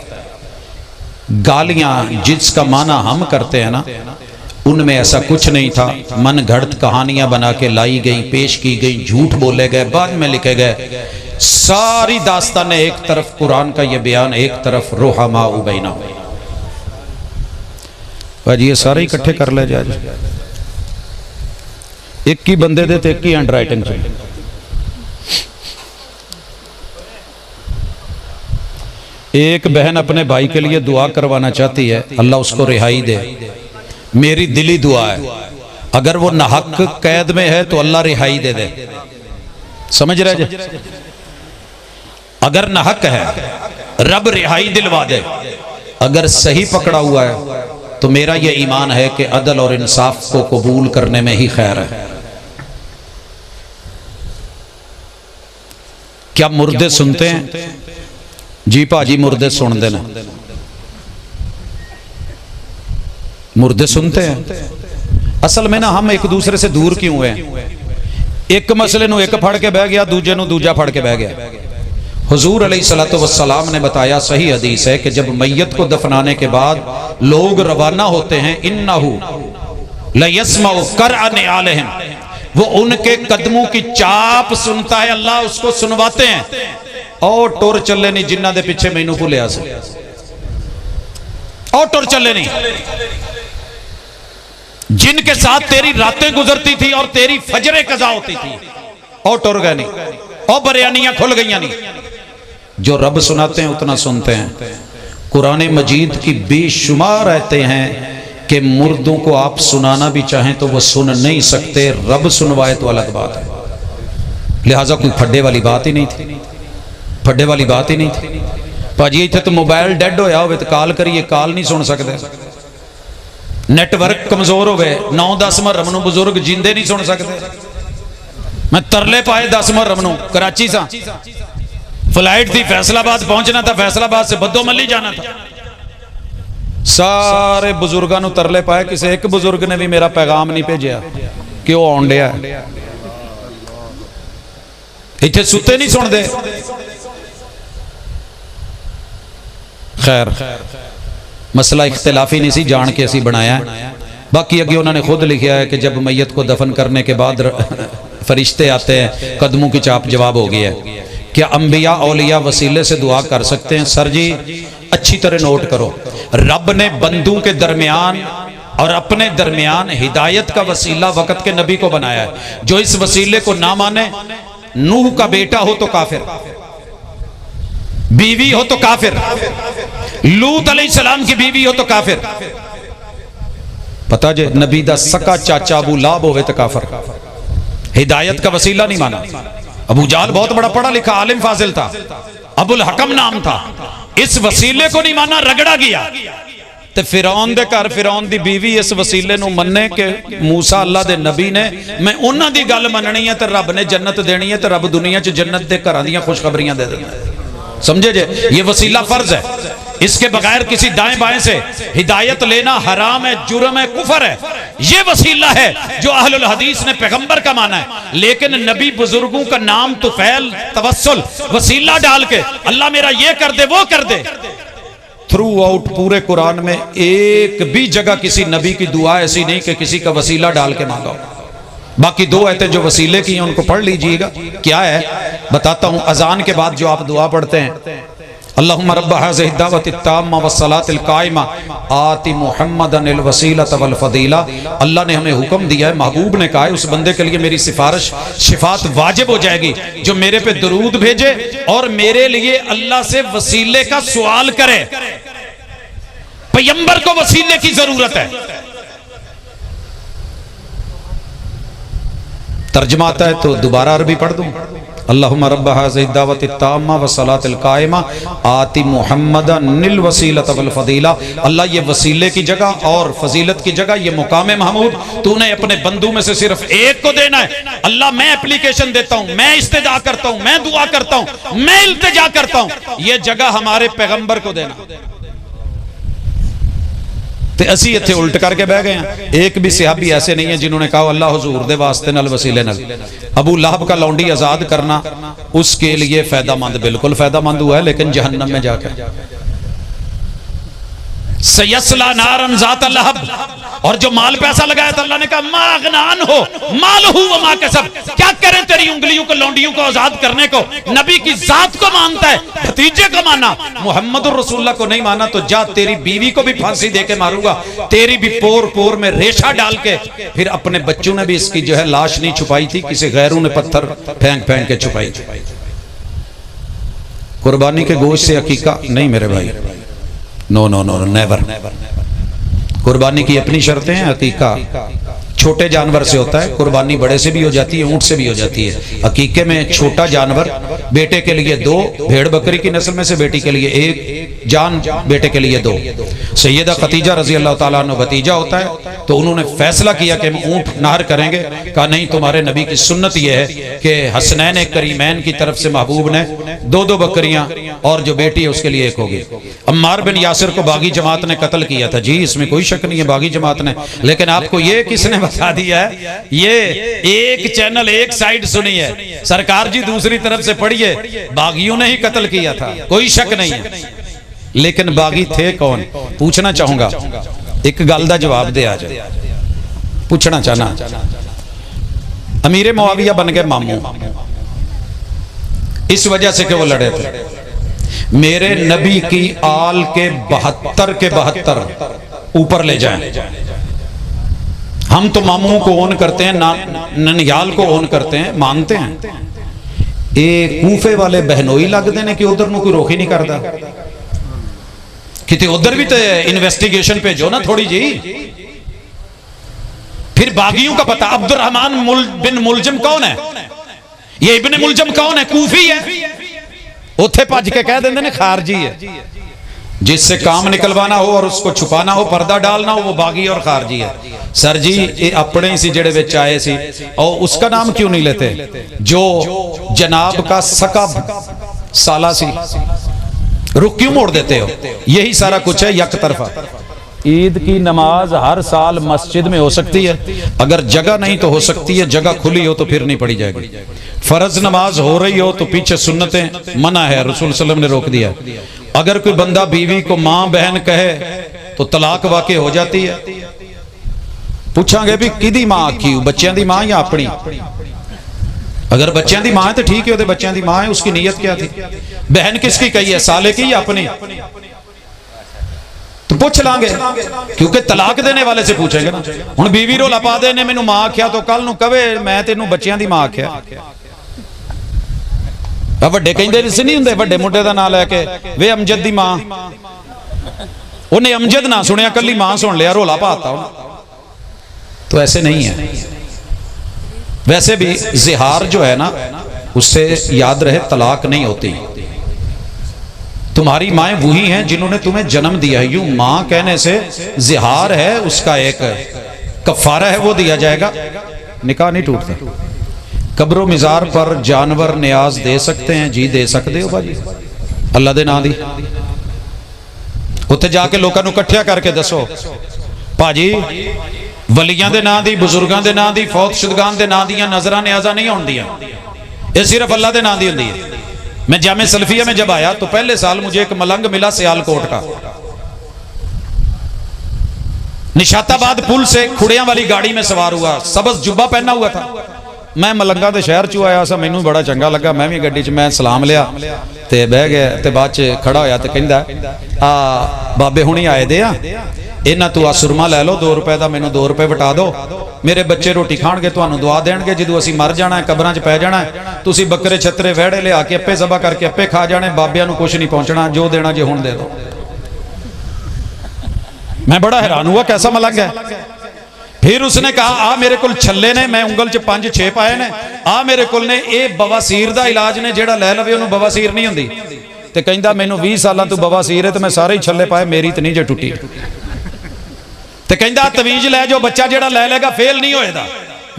गालियां जिसका माना हम करते हैं ना, उनमें ऐसा कुछ नहीं था। मन घड़त कहानियां बना के लाई गई, पेश की गई, झूठ बोले गए, बाद में लिखे गए। सारी दास्तान एक तरफ, कुरान का ये बयान एक तरफ, रुहमा उबैना। भाजी ये सारे इकट्ठे कर ले जाए, एक ही बंदे दे ते एक ही हैंड राइटिंग से। एक बहन अपने भाई के लिए दुआ करवाना चाहती है, अल्लाह उसको रिहाई दे। मेरी दिली दुआ है, अगर वो नाहक कैद में है तो अल्लाह रिहाई दे दे। समझ रहे जी? अगर नाहक है रब रिहाई दिलवा दे, अगर सही पकड़ा हुआ है तो मेरा यह ईमान है कि अदल और इंसाफ को कबूल करने में ही खैर है। क्या मुर्दे सुनते हैं? जी भाजी मुर्दे सुन देना, मुर्दे सुनते हैं। असल में ना हम एक दूसरे से दूर क्यों हैं? एक मसले नू एक फड़ के बह गया, दूजे नू दूजा फड़ के बह गया। हुजूर अलैहिस्सलातु वस्सलाम ने बताया, सही हदीस है कि जब मैयत को दफनाने के बाद लोग रवाना होते हैं, इन्नहु लयस्मउ करअन आलिहिम, वो उनके कदमों की चाप सुनता है, अल्लाह उसको सुनवाते हैं। और टुर चले नहीं जिन्ना दे पिछे मैनू भुलिया से, और टुर चले नहीं जिनके साथ तेरी रातें गुजरती थी और तेरी फजरें कज़ा होती थी, और टुर गए नहीं, और बरयानियां खुल गई नहीं। जो रब सुनाते हैं उतना सुनते हैं। कुरान मजीद की बेशुमार रहते हैं कि मुर्दों को आप सुनाना भी चाहें तो वो सुन नहीं सकते, रब सुनवाए तो अलग बात है। लिहाजा कोई फड्डे वाली बात ही नहीं थी, फड्डे वाली बात ही नहीं थी। भाजी इतने तो मोबाइल डेड होया हो तो कॉल करिए, कॉल नहीं सुन सकते। नेटवर्क कमजोर हो गए, 9-10 मुहर्रम नूं बुजुर्ग जिंदे नहीं सुन सकते। मैं तरले पाए 10 मुहर्रम नूं कराची सा, फ्लाइट थी, फैसलाबाद पहुंचना था, फैसलाबाद से बद्दोमली जाना था। सारे बुजुर्गों नूं तरले पाए, किसी एक बुजुर्ग ने भी मेरा पैगाम नहीं भेजा कि वो आउण डिया। इत्थे सुते नहीं सुनते। खैर मसला इख्तिलाफी नहीं सी, जान के असी बनाया। बाकी अगे उन्होंने खुद लिखा है कि जब मैयत को दफन करने के बाद फरिश्ते आते हैं, कदमों की चाप जवाब हो गई है। क्या अंबिया औलिया वसीले से दुआ कर सकते हैं? सर जी अच्छी तरह नोट करो, रब ने बंदों के दरमियान और अपने दरमियान हिदायत का वसीला वक़्त के नबी को बनाया है। जो इस वसीले को ना माने, नूह का बेटा हो तो काफिर, बीवी हो तो काफिर, लूत अलैहिस्सलाम की बीवी हो तो काफिर। पता जे नबी दा सका चाचा अबू लाब होवे तो काफिर। हिदायत का वसीला नहीं माना। अबू जाल बहुत बड़ा पढ़ा लिखा आलिम फाजिल था, अबुल हकम नाम था, इस वसीले को नहीं माना, रगड़ा गया। ते फिरौन दे घर फिरौन दी बीवी इस वसीले नूं मन्ने कि मूसा अल्लाह दे नबी ने, मैं उन्हां दी गल मननी है ते रब ने जन्नत देनी है, ते रब दुनिया च जन्नत दे घरां दीयां खुशखबरियां दे देंदा है। समझे जे? ये वसीला फर्ज है, इसके बगैर किसी दाएं बाएं से हिदायत लेना हराम है, जुर्म है, कुफर है। ये वसीला है जो अहलुल हदीस ने पैगंबर का माना है। लेकिन नबी बुजुर्गों का नाम तुफैल तवस्सुल वसीला डाल के अल्लाह मेरा ये कर दे वो कर दे, थ्रू आउट पूरे कुरान में एक भी जगह किसी नबी की दुआ ऐसी नहीं कि किसी का वसीला डाल के मांगा। बाकी दो आयतें जो वसीले की हैं उनको पढ़ लीजिएगा। क्या है बताता हूं। अजान के बाद जो आप दुआ पढ़ते हैं, अल्लाहुम्मा रब्ब हाज़िहि दावति ताम्मा वस्सलातिल काइमा आति मुहम्मदनिल वसीलत वल फदीला। अल्लाह ने हमें हुक्म दिया है, महबूब ने कहा है उस बंदे के लिए मेरी सिफारिश शिफात वाजिब हो जाएगी जो मेरे पे दरूद भेजे और मेरे लिए अल्लाह से वसीले का सवाल करे। पैगंबर को वसीले की जरूरत है। तर्जमा आता है तो दोबारा अरबी पढ़ दूं। अल्लाहुम्मा रब्ब हाज़िहि दावति ताम्मा व सलातिल कायमा आति मुहम्मदनिल वसीलत वल फजीला। अल्लाह ये वसीले की जगह और फजीलत की जगह, ये मुकाम महमूद तूने अपने बंदू में से सिर्फ एक को देना है। अल्लाह मैं एप्लीकेशन देता हूं, मैं इस्तिजा करता हूं, मैं दुआ करता हूं, मैं इल्तिजा करता हूं, ये जगह हमारे पैगंबर को देना। ते असी इत्थे उल्ट करके बह गए हैं। एक भी सहाबी ऐसे नहीं है जिन्होंने कहा अल्लाह हुजूर दे वास्ते नाल वसीले नाल। अबू लहब का लौंडी आजाद करना उसके लिए फायदामंद, बिल्कुल फायदामंद हुआ है, लेकिन जहन्नम में जाकर सयस्ला नारन ज़ात लहब। और जो माल पैसा लगाया था अल्लाह ने कहा मागनान हो माल हुआ माँ के सब, क्या करें तेरी उंगलियों को, लौंडियों को आजाद करने को। नबी की जात को मानता है, भतीजे को माना, मुहम्मदुर रसूलुल्लाह को नहीं माना तो जा तेरी बीवी को भी फांसी दे के मारूंगा, तेरी भी पोर पोर में रेशा डाल के। फिर अपने बच्चों ने भी इसकी जो है लाश नहीं छुपाई थी, किसी गैरों ने पत्थर फेंक फेंक के छुपाई थी। कुर्बानी के गोश्त से अकीका नहीं मेरे भाई, नो नो नो नेवर। कुर्बानी की अपनी शर्तें हैं। अकीका छोटे जानवर से होता है, कुर्बानी बड़े से भी हो जाती है, ऊंट से भी हो जाती है। अकीके में छोटा जानवर, बेटे के लिए 2, भेड़ बकरी की नस्ल में से बेटी के लिए 1, जान बेटे के लिए 2। सैयदा खतीजा रजी अल्लाह ताला अन्हा भतीजा होता है, तो उन्होंने फैसला किया कि हम ऊंट नहर करेंगे। कहा नहीं, तुम्हारे नबी की सुन्नत यह है कि हसनैन करीमैन की तरफ से महबूब ने 2-2 बकरियां और जो बेटी है उसके लिए 1 होगी। अम्मार बिन यासिर को बागी जमात ने कत्ल किया था जी, इसमें कोई शक नहीं है, बागी जमात ने। लेकिन आपको ये किसने बता दिया है? ये एक चैनल एक साइड सुनी है, सरकार जी दूसरी तरफ से पढ़िए, बागियों ने ही कत्ल किया था, कोई शक नहीं है। लेकिन बागी थे कौन? पूछना चाहूंगा, एक गल दा जवाब दे आ जाए, पूछना चाहना। अमीर मुआविया बन गए मामू, इस वजह से कि वो लड़े थे मेरे नबी की आल के 72 के 72 ऊपर ले जाएं। हम तो मामू को ओन करते हैं, ननियाल को ओन करते हैं, मानते हैं। ये कूफे वाले बहनोई लगते हैं कि उधर ਨੂੰ कोई रोक ही नहीं करता, किते उधर भी तो इन्वेस्टिगेशन भेजो ना थोड़ी जी। फिर बागियों का पता, अब्दुर्रहमान बिन मुलजम कौन है? ये इब्ने मुलजम कौन है? कूफी है। उथे भज के कह देंगे ने खारजी है। जिससे काम निकलवाना हो और उसको छुपाना हो, पर्दा डालना हो, वो बागी और खारजी है। सर जी ये अपने सी जेड़े विच आए सी, और उसका नाम क्यों नहीं लेते जो जनाब का सका साला सी, रुख क्यों मोड़ देते हो? यही सारा कुछ है यक तरफा। ईद की नमाज हर साल मस्जिद में हो सकती है, अगर जगह नहीं तो हो सकती है, जगह खुली हो तो फिर नहीं पड़ी जाएगी। फर्ज नमाज हो रही हो तो पीछे सुन्नतें मना है, रसूल सल्लल्लाहु अलैहि वसल्लम ने रोक दिया। अगर कोई बंदा बीवी को मां बहन कहे तो तलाक वाक़ई हो जाती है। पूछांगे भी किदी मां आखी, बच्चों की मां या अपनी? अगर बच्चों की मां है तो ठीक है, बच्चों की मां है, उसकी नीयत क्या थी? बहन किसकी कही है, साले की या अपनी? तो पूछ लांगे, क्योंकि तलाक देने वाले से पूछेंगे ना। हुण बीवी रोला पा दे ने मैनू मां आख्या तो कल नूं कवे मैं तेनू बच्चों की मां आख्या। वड्डे कहंदे नहीं हुंदे, वड्डे मुंडे दा नाम लैके वे अमजद दी मां, उन्हें अमजद ना सुनिया, कल्ली मां सुन लिया, रोला पाता। तो ऐसे नहीं है। वैसे भी जिहार जो है ना, उससे याद रहे तलाक नहीं होती। तुम्हारी माएं वही हैं जिन्होंने तुम्हें जन्म दिया है। यूं मां कहने से जिहार है, उसका एक कफारा है, वो दिया जाएगा, निकाह नहीं टूटता। कब्रो मिजार पर जानवर न्याज दे सकते हैं जी, दे सकते हो भाजी, अल्लाह दे नाम दी। उत्थे जाके लोगों को इकट्ठा करके दसो भाजी, वलियां दे नाम दी, बुजुर्गां दे नाम दी, फौतशुदगां दे नाम दियां नजरां न्याजा नहीं होंदियां, ये सिर्फ अल्लाह दे नाम दी होंदी है। मैं जामे सल्फिया में जब आया तो पहले साल मुझे एक मलंग मिला सियालकोट का, निशाताबाद पुल से खुड़ियां वाली गाड़ी में सवार हुआ, सबज जुब्बा पहना हुआ था। मैं मलंगा के शहर चो आया सा, मैनू बड़ा चंगा लगा, मैं भी गड्डी च मैं सलाम लिया ते बह गया, ते बाद च खड़ा होया ते कहंदा आ बाबे हुणी आए दे आ, इन्हां तू आ सुरमा लै लो 2 रुपए का, मैनू 2 रुपए वटा दो, मेरे बच्चे रोटी खाणगे, तुहानू दुआ देणगे, जदों असीं मर जाना है, कबरां च पै जाना है, तुसीं बकरे छतरे वहड़े लिया के अप्पे ज़बा करके अप्पे खा जाने, बाबियां नू कुछ नहीं पहुंचना, जो देना जे हुण दे दो। मैं बड़ा हैरान हुआ कैसा मलंग है। फिर उसने कहा आ मेरे को छल्ले ने, मैं उंगल च 5-6 पाए ने, आ मेरे को ने ये बवासीर का इलाज ने, जेड़ा लै लवे उन्होंने बवासीर नहीं होंगी। तो कहता मैनू 20 साल तू बवासीर है तो मैं सारे ही छल्ले पाए, मेरी तो नहीं जे टुटी। तो कहता तवीज लै जो बच्चा जेड़ा लै लेगा फेल नहीं होएगा।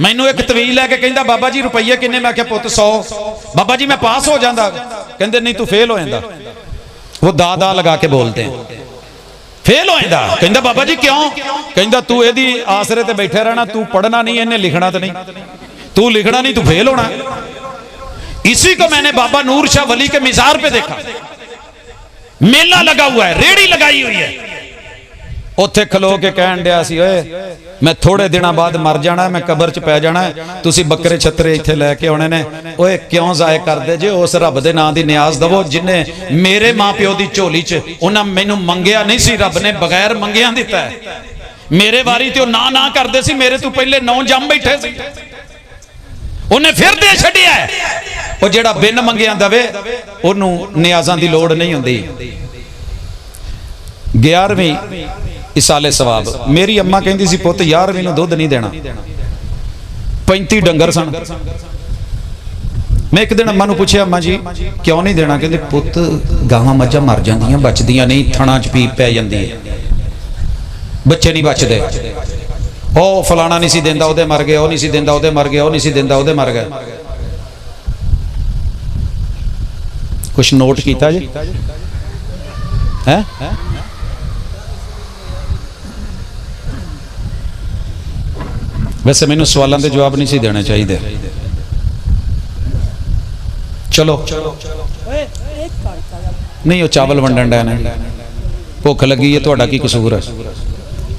मैनू एक तवीज लैके कहता बाबा जी रुपये किन्ने, मैं क्या पुत 100। बाबा जी मैं पास हो जाता, कहते नहीं तू फेल हो जाता। वो दा लगा के बोलते हैं फेल हो जाता। कहता बाबा जी क्यों? कहता तू यदि आसरे ते बैठे रहना, तू पढ़ना नहीं, इन्हें लिखना तो नहीं, तू लिखना नहीं, तू फेल होना। इसी को मैंने बाबा नूर शाह वली के मिजार पे देखा, मेला लगा हुआ है, रेड़ी लगाई हुई है, उत्थे खलो के कहन दिया सी ओए मैं थोड़े दिनों बाद मर जाना, मैं कबर च पै जाना, तुसी बकरे छतरे इत्थे लैके आने ने। ओए क्यों जाए करदे जे, उस रब दे नां दी न्याज दवो जिन्हें मेरे मां प्यो दी झोली च उन्हां मैनू मंगिया नहीं सी, रब ने बगैर मंगिया दिता है। मेरे वारी ते ना ना करदे सी, मेरे तो पहले 9 जम बैठे सी, उन्हें फिर दे छड्डिया है। ओ जेड़ा बिन मंगिया दवे ओनू न्याजां दी लोड़ नहीं हुंदी। 11वीं इसाले सवाब, मेरी अम्मा कहती सी पुत 11वीं नूं दुध नहीं देना, 35 डंगर सन। मैं एक दिन अम्मा नूं पूछया अम्मा जी क्यों नहीं देना? कहते पुत गावां मज्जां मर जांदियां, बचदियां नहीं, थणा च पीप पै जांदी है, बच्चे नहीं बचदे। ओ फलाना नहीं सी देंदा ओदे मर गए, ओ नहीं सी देंदा ओदे मर गए, ओ नहीं सी देंदा ओदे मर गए। कुछ नोट कीता जी है? वैसे मैनू सवालों के जवाब नहीं सी देने चाहिए। चलो नहीं, वो चावल वंडन डे ने, भुख लगी है, तुहाडा की कसूर है?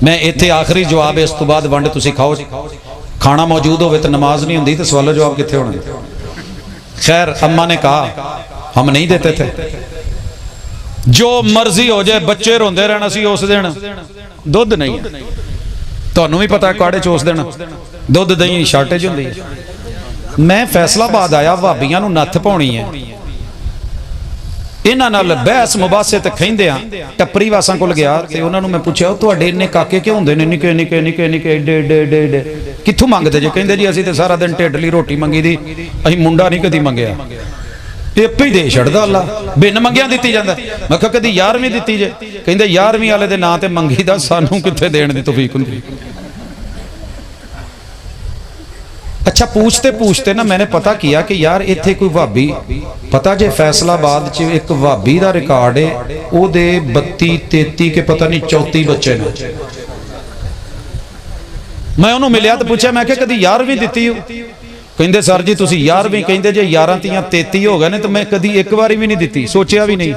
मैं इत्थे आखिरी जवाब, इस तो बाद वंड तुसीं खाओ। खाना मौजूद होवे तो नमाज नहीं होंदी, तो सवालों जवाब कित्थे होने? खैर अम्मा ने कहा हम नहीं देते थे, जो मर्जी हो जाए, बच्चे रोंदे रहना सी उस दिन दुध नहीं है। तुहानू भी पता है काड़े च उस दिन दुध दही शार्टेज होंदी है। मैं फैसलाबाद आया, भाबियां नू नत्थ पाउणी है, इन्हां नाल बहस मुबासे ते खैंदे आ, टप्परी वासां कोल गया ते उन्हां नू मैं पुछया तुहाडे इन्ने काके क्यों हुंदे ने, निके निके निके निके एडे एडे एडे एडे, कित्थों मंगदे जे? कहंदे जी असीं ते सारा दिन ढिडली रोटी मंगी दी, असीं मुंडा नहीं कदी मंगया। आपे ही दे छड़दा अल्लाह, बिन मंगिया दित्ती जांदा। मैं कहा कदी 11वीं दित्ती जे? कहंदे 11वीं वाले दे नां ते मंगी दा, सानू कित्थे देण दी तौफीक हुंदी। अच्छा पूछते पूछते ना मैंने पता किया कि यार इत्थे कोई भाबी, पता जे फैसलाबाद च एक भाबी दा रिकॉर्ड है, ओदे 32 33 के पता नहीं 34 बच्चे ने। मैं उन्होंने मिलिया तो पूछा, मैं कदी 11वीं दित्ती हो? कहंदे सर जी तुसी 11वीं कहंदे जे 11 तियां 33 हो गए ने, तो मैं कदी एक बारी भी नहीं दित्ती, सोचिया भी नहीं।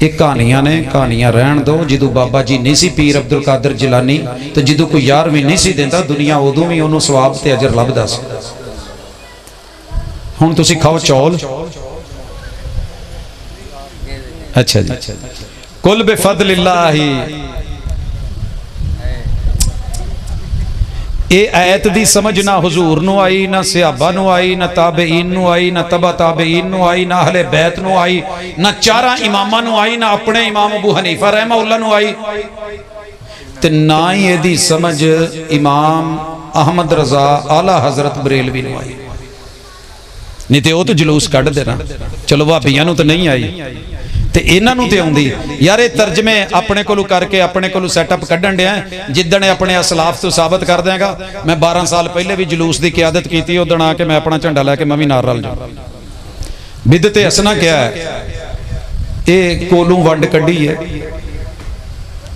ये कहानियां ने, कहानियां रहन दो। जो बाबा जी नहीं सी पीर अब्दुल कादिर जिलानी, तो जो कोई 11वीं नहीं सी देंदा, दुनिया उदों भी उन्होंने सवाब ते अजर लभदा सी। हुण तुसी खाओ चौल। अच्छा जी, कुल बिफदलिल्लाही। ये आयत दी समझ ना हुजूर नू आई, ना सहाबा नू आई, ना ताबेईन नू आई, ना तबा ताबेईन नू आई, ना अहले बैत नू आई, ना 4 इमामां नू आई, ना अपने इमाम अबू हनीफा रहमहुल्लाह नू आई, ते ना ही इहदी समझ इमाम अहमद रजा आला हजरत बरेलवी नू आई। नहीं तो वो तो जुलूस कढ़ देना, चलो भाबियां नू तो नहीं आई, ते इन्हां नू ते आउंदी। यार ये तर्जमे अपने कोलू करके अपने कोलू सैटअप कढ़न दिया, जिद्दण अपने असलाफ तो साबित कर देगा। मैं 12 साल पहले भी जुलूस की क्यादत की, उदण आके मैं अपना झंडा लैके मैं भी नाल रल जाऊं। बिदते हसना क्या है, ये कोलू वंड कढ़ी है,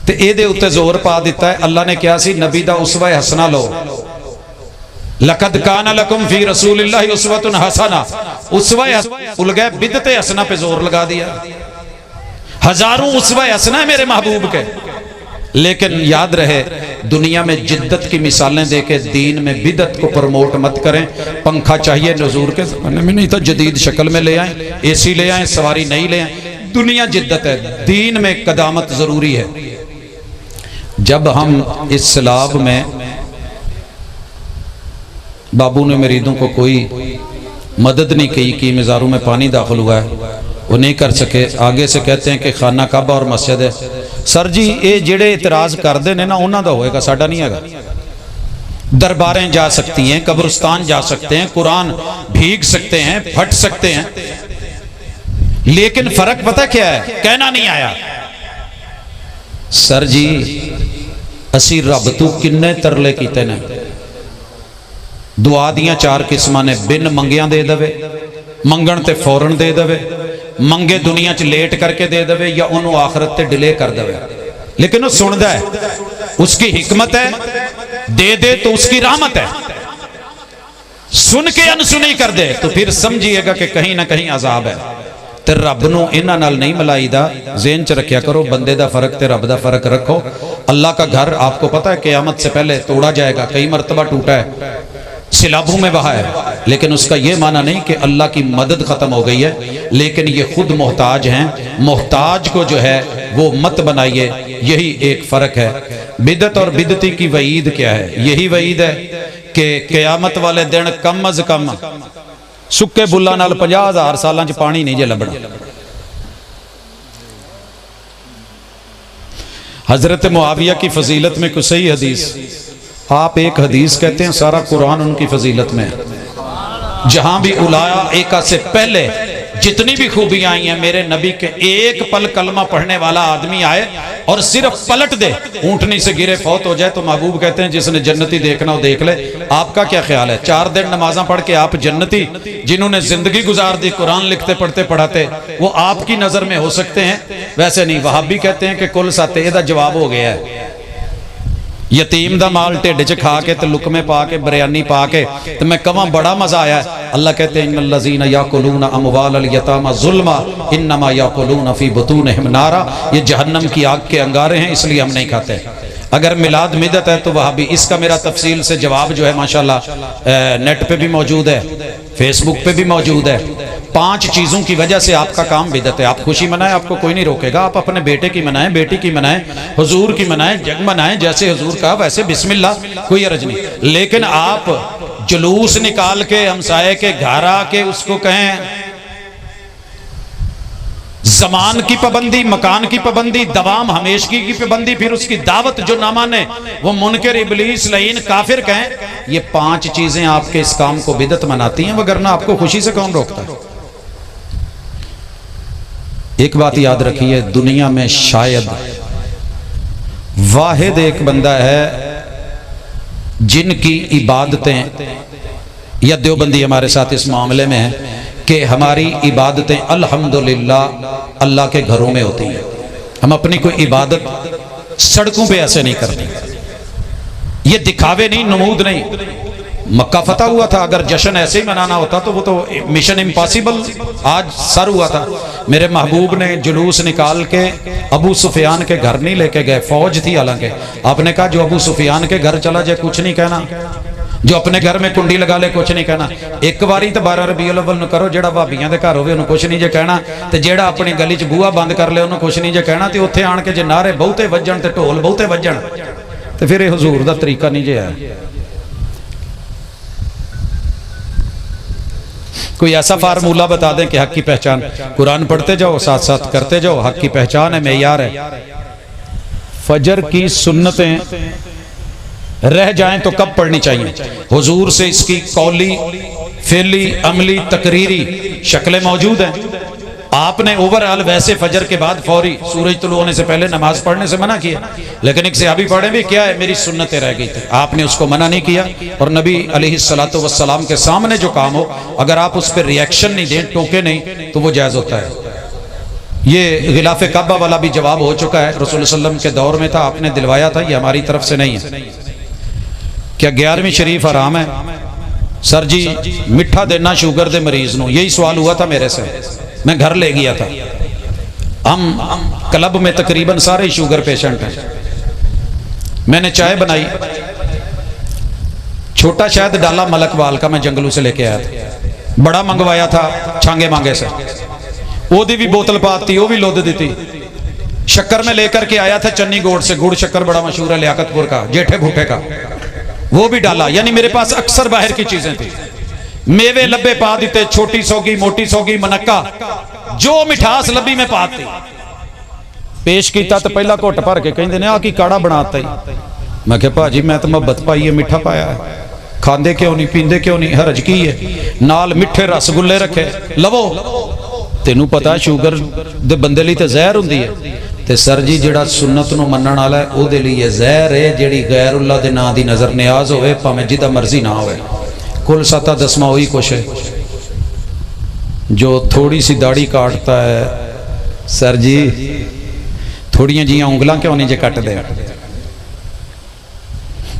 ते इहदे उत्ते जोर पा दिता है। अल्लाह ने कहा सी नबी दा उसवा हसना लो, लकद काना लकुम फी रसूलिल्लाहि उसवतुन हसना। उसवा भूल गए, बिदते हसना पे जोर लगा दिया। हजारों उसवा हसना है मेरे महबूब के, लेकिन याद रहे दुनिया में जिद्दत की मिसालें देके दीन में बिदत को प्रमोट मत करें। पंखा चाहिए नजूर के ज़माने में, नहीं तो जदीद शक्ल में ले आए, एसी ले आए, सवारी नहीं ले आए। दुनिया जिद्दत है, दीन में कदामत जरूरी है। जब हम इस सलाब में बाबू ने मरीदों को कोई मदद नहीं की कि मज़ारों में पानी दाखिल हुआ है, वो नहीं कर सके। आगे से कहते हैं कि खाना काबा और मस्जिद है। सर जी ये जेड़े इतराज़ करते हैं ना उन्होंने होएगा, साडा नहीं है। दरबारें जा सकती हैं, कब्रिस्तान जा सकते हैं, कुरान भीग सकते हैं, फट सकते हैं, लेकिन फर्क पता क्या है? कहना नहीं आया। सर जी असी रब तू किन्ने तरले कीते ने। दुआ दियां 4 किस्मां ने, बिन मंगिया दे देवे, मंगण ते फौरन दे देवे, मंगे दुनिया च लेट करके दे देवे, या उन्होंने आखरत ते डिले कर देवे। लेकिन वो सुनता है, उसकी हिकमत है, दे दे तो उसकी रहमत है। सुन के अनसुनी कर दे तो फिर समझिएगा कि कहीं ना कहीं अजाब है। ते रब नूं इन्हां नाल नहीं मिलाईदा। ज़हन च रखिया करो, बंदे दा फर्क ते रब दा फर्क रखो। अल्लाह का घर आपको पता है क़यामत से पहले तोड़ा जाएगा, कई मरतबा टूटा है, सिलाबों में बहा है, लेकिन उसका यह माना नहीं कि अल्लाह की मदद ख़त्म हो गई है, लेकिन ये खुद मोहताज हैं। मोहताज को जो है वो मत बनाइए, यही एक फ़र्क है। बिदत और बिदती की वईद क्या है? यही वईद है कि क़यामत वाले दिन कम अज कम सुक्के बुल्ला नाल 50,000 सालां च पानी नहीं जे लभना। हजरत मुआविया की फजीलत में कुछ सही हदीस, आप एक हदीस कहते हैं, सारा कुरान उनकी फजीलत में है। जहां भी उलाया एका से पहले जितनी भी खूबियां आई हैं मेरे नबी के, एक पल कलमा पढ़ने वाला आदमी आए और सिर्फ पलट दे, ऊंटनी से गिरे फौत हो जाए, तो महबूब कहते हैं जिसने जन्नती देखना हो देख ले। आपका क्या ख्याल है? 4 दिन नमाजा पढ़ के आप जन्नती, जिन्होंने जिंदगी गुजार दी कुरान लिखते पढ़ते पढ़ाते, वो आपकी नजर में हो सकते हैं? वैसे नहीं। वहाबी कहते हैं कि कुल साते दा जवाब हो गया है। यतीम दा माल ढिड च खा के ते लुकमे पा के बिरयानी पा के ते मैं कवां बड़ा मजा आया है। अल्लाह कहते हैं इन्नल्लज़ीना याकुलूना अमवालल यतामा ज़ुल्मा इन्नमा याकुलूना फी बुतूनिहिम नारा। ये जहन्नम की आग के अंगारे हैं, इसलिए हम नहीं खाते। अगर मिलाद मिदत है तो वहाँ भी इसका मेरा तफसील से जवाब जो है माशाल्लाह नेट पे भी मौजूद है, फेसबुक पे भी मौजूद है। 5 चीज़ों की वजह से आपका काम बिदत है। आप खुशी मनाएं, आपको कोई नहीं रोकेगा। आप अपने बेटे की मनाएं, बेटी की मनाएं, हुजूर की मनाएं, जग मनाएं, जैसे हुजूर कहा वैसे बिस्मिल्लाह, कोई अर्ज नहीं। लेकिन आप जुलूस निकाल के हमसाये के घर आके उसको कहें जमान की पाबंदी, मकान की पाबंदी, दवाम हमेशगी की पाबंदी, फिर उसकी दावत जो ना माने वो मुनकर इबलीस लईन काफिर कहें, ये 5 चीजें आपके इस काम को बिदत मनाती हैं, वगरना आपको खुशी से कौन रोकता है? एक बात याद रखिए, दुनिया में शायद वाहिद एक बंदा है जिनकी इबादतें, या देवबंदी हमारे साथ इस मामले में है कि हमारी इबादतें अल्हम्दुलिल्लाह अल्लाह के घरों में होती हैं। हम अपनी कोई इबादत सड़कों पे ऐसे नहीं करते, ये दिखावे नहीं, नमूद नहीं। मक्का फतह हुआ था, अगर जश्न ऐसे ही मनाना होता तो वो तो मिशन इम्पॉसिबल आज सर हुआ था। मेरे महबूब ने जुलूस निकाल के अबू सुफियान के घर नहीं लेके गए, फौज थी हालांकि। आपने कहा जो अबू सुफियान के घर चला जाए कुछ नहीं कहना, जो अपने घर में कुंडी लगा ले कुछ नहीं कहना। एक बारी तो 12 रबीउल अव्वल न करो, जेड़ा भाबियां दे घर होवे उन्होंने कुछ नहीं जे कहना, ते जेड़ा अपनी गली च बूहा बंद कर ले उन्होंने कुछ नहीं जे कहना। ते उत्थे आण के जे नारे बहुते वजन ते ढोल बहुते वजन, ते फिर ये हुजूर दा तरीका नहीं जे है। कोई ऐसा फार्मूला बता दें कि हक की पहचान, कुरान पढ़ते जाओ साथ साथ करते जाओ, हक की पहचान है, मेयार है। फजर की सुन्नतें रह जाएं तो कब पढ़नी चाहिए? हुजूर से इसकी कौली, फेली, अमली, तकरीरी शक्लें मौजूद हैं। आपने ओवरऑल वैसे फजर के बाद फौरी सूरज तुलू होने से पहले नमाज पढ़ने से मना किया, लेकिन एक सहाबी पढ़े भी क्या है, मेरी सुन्नतें रह गई थी, आपने उसको मना नहीं किया। और नबी अलैहिस्सलातु वस्सलाम के सामने जो काम हो, अगर आप उस पर रिएक्शन नहीं दें, टोके नहीं, तो वो जायज़ होता है। ये गिलाफे काबा वाला भी जवाब हो चुका है, रसूल सल्लल्लाहु अलैहि वसल्लम के दौर में था, आपने दिलवाया था, ये हमारी तरफ से नहीं है। क्या 11वीं शरीफ हराम है? सर जी मिठा देना शुगर दे मरीज नूं, यही सवाल हुआ था मेरे से, मैं घर ले गया था। हम क्लब में तकरीबन सारे शुगर पेशेंट हैं। मैंने चाय बनाई, छोटा शायद डाला मलकवाल का मैं जंगलों से लेके आया था, बड़ा मंगवाया था छांगे मांगे से, ओदी भी बोतल पाती, वो भी लोद दी। शक्कर में लेकर के आया था चन्नी गोड़ से, गुड़ शक्कर बड़ा मशहूर है लियाकतपुर का, जेठे भूठे का, वो भी डाला। यानी मेरे पास अक्सर बाहर की चीजें थी। मेवे लब्बे पा दिते, छोटी सौगी, मोटी सौगी, मनक्का, जो मिठास लभी मैं पाती पेश किया तो पहला घुट भर के कहते ने आ की काड़ा बनाता ही। मैं क्या भाजी मैं तो मोहब्बत पाई है, मिठा पाया है, खांदे क्यों नहीं पींदे क्यों नहीं, हरज की है, नाल मिठे रसगुल्ले रखे लवो। तेनू पता शुगर दे बंदे लई ते जहर हुंदी है, ते सर जी जिहड़ा सुन्नत नूं मनण वाला है उहदे लई ये जहर है। जिहड़ी गैरुल्लाह दे नां दी नजर नियाज होवे भावें जिदा मर्जी ना होवे। कुल सता दसवां वही कुछ है। जो थोड़ी सी दाढ़ी काटता है सर जी थोड़ियां जियां उंगलां क्यों नहीं जे कट दे।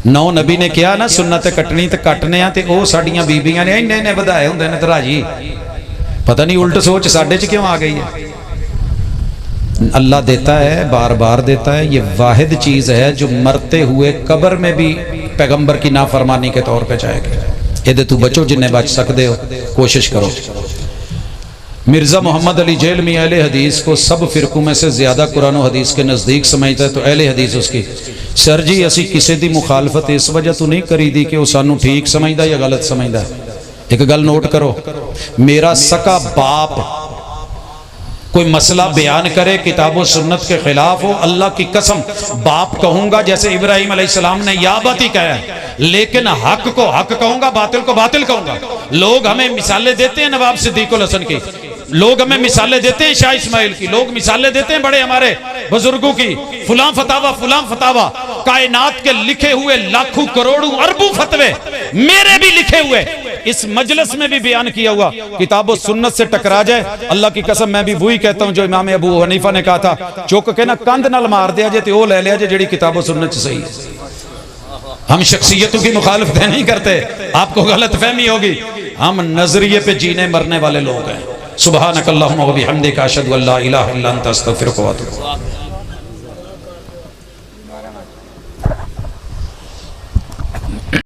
नौ नबी ने कहा ना सुन्नत कटनी तो कटने आ, ते ओ साडियां बीबियां ने इन्ने इन्ने वधाए हुंदे ने तराजी। पता नहीं उल्ट सोच साडे च क्यों आ गई है। अल्लाह देता है, बार बार देता है। ये वाहिद चीज है जो मरते हुए कब्र में भी पैगंबर की नाफरमानी के तौर पे जाएगी। ये तू बचो जिन्हें बच सकते हो, कोशिश करो। मिर्ज़ा मोहम्मद अली जेलमी अहले हदीस को सब फिरकों में से ज़्यादा कुरान और हदीस के नज़दीक समझता है, तो अहले हदीस उसकी। सर जी असी किसी की मुखालफत इस वजह तो नहीं करी दी कि वह सानू ठीक समझदा या गलत समझदा। एक गल नोट करो, मेरा सका बाप कोई मसला बयान करे किताब और सुन्नत के खिलाफ हो, अल्लाह की कसम बाप कहूंगा जैसे इब्राहिम अलैहिस्सलाम ने या बात ही कहा, लेकिन हक को हक कहूंगा, बातिल को बातिल कहूंगा। लोग हमें मिसालें देते हैं नवाब सिद्दीकुल हसन की, लोग हमें मिसालें देते हैं शाह इस्माइल की, लोग मिसालें देते हैं बड़े हमारे बुजुर्गों की, फुलां फतावा। कायनात के लिखे हुए लाखों करोड़ों अरबों फतवे मेरे भी लिखे हुए इस मजलिस में भी बयान किया हुआ किताब और सुन्नत से टकरा जाए, अल्लाह की कसम मैं भी वही कहता हूं जो इमाम अबू हनीफा ने कहा था, चुक के ना कंध नाल मार दिया जे तो ले लिया जे जेड़ी किताब और सुन्नत सही है। हम शख्सियतों की मुखालफत नहीं करते, आपको गलत फहमी होगी। हम नजरिए पे जीने मरने वाले लोग हैं। सुबहानक अल्लाहुम्मा व बिहम्दिका अशहदु अल्ला इलाहा इल्ला अंता अस्तगफिरुका व अतूबु इलैक।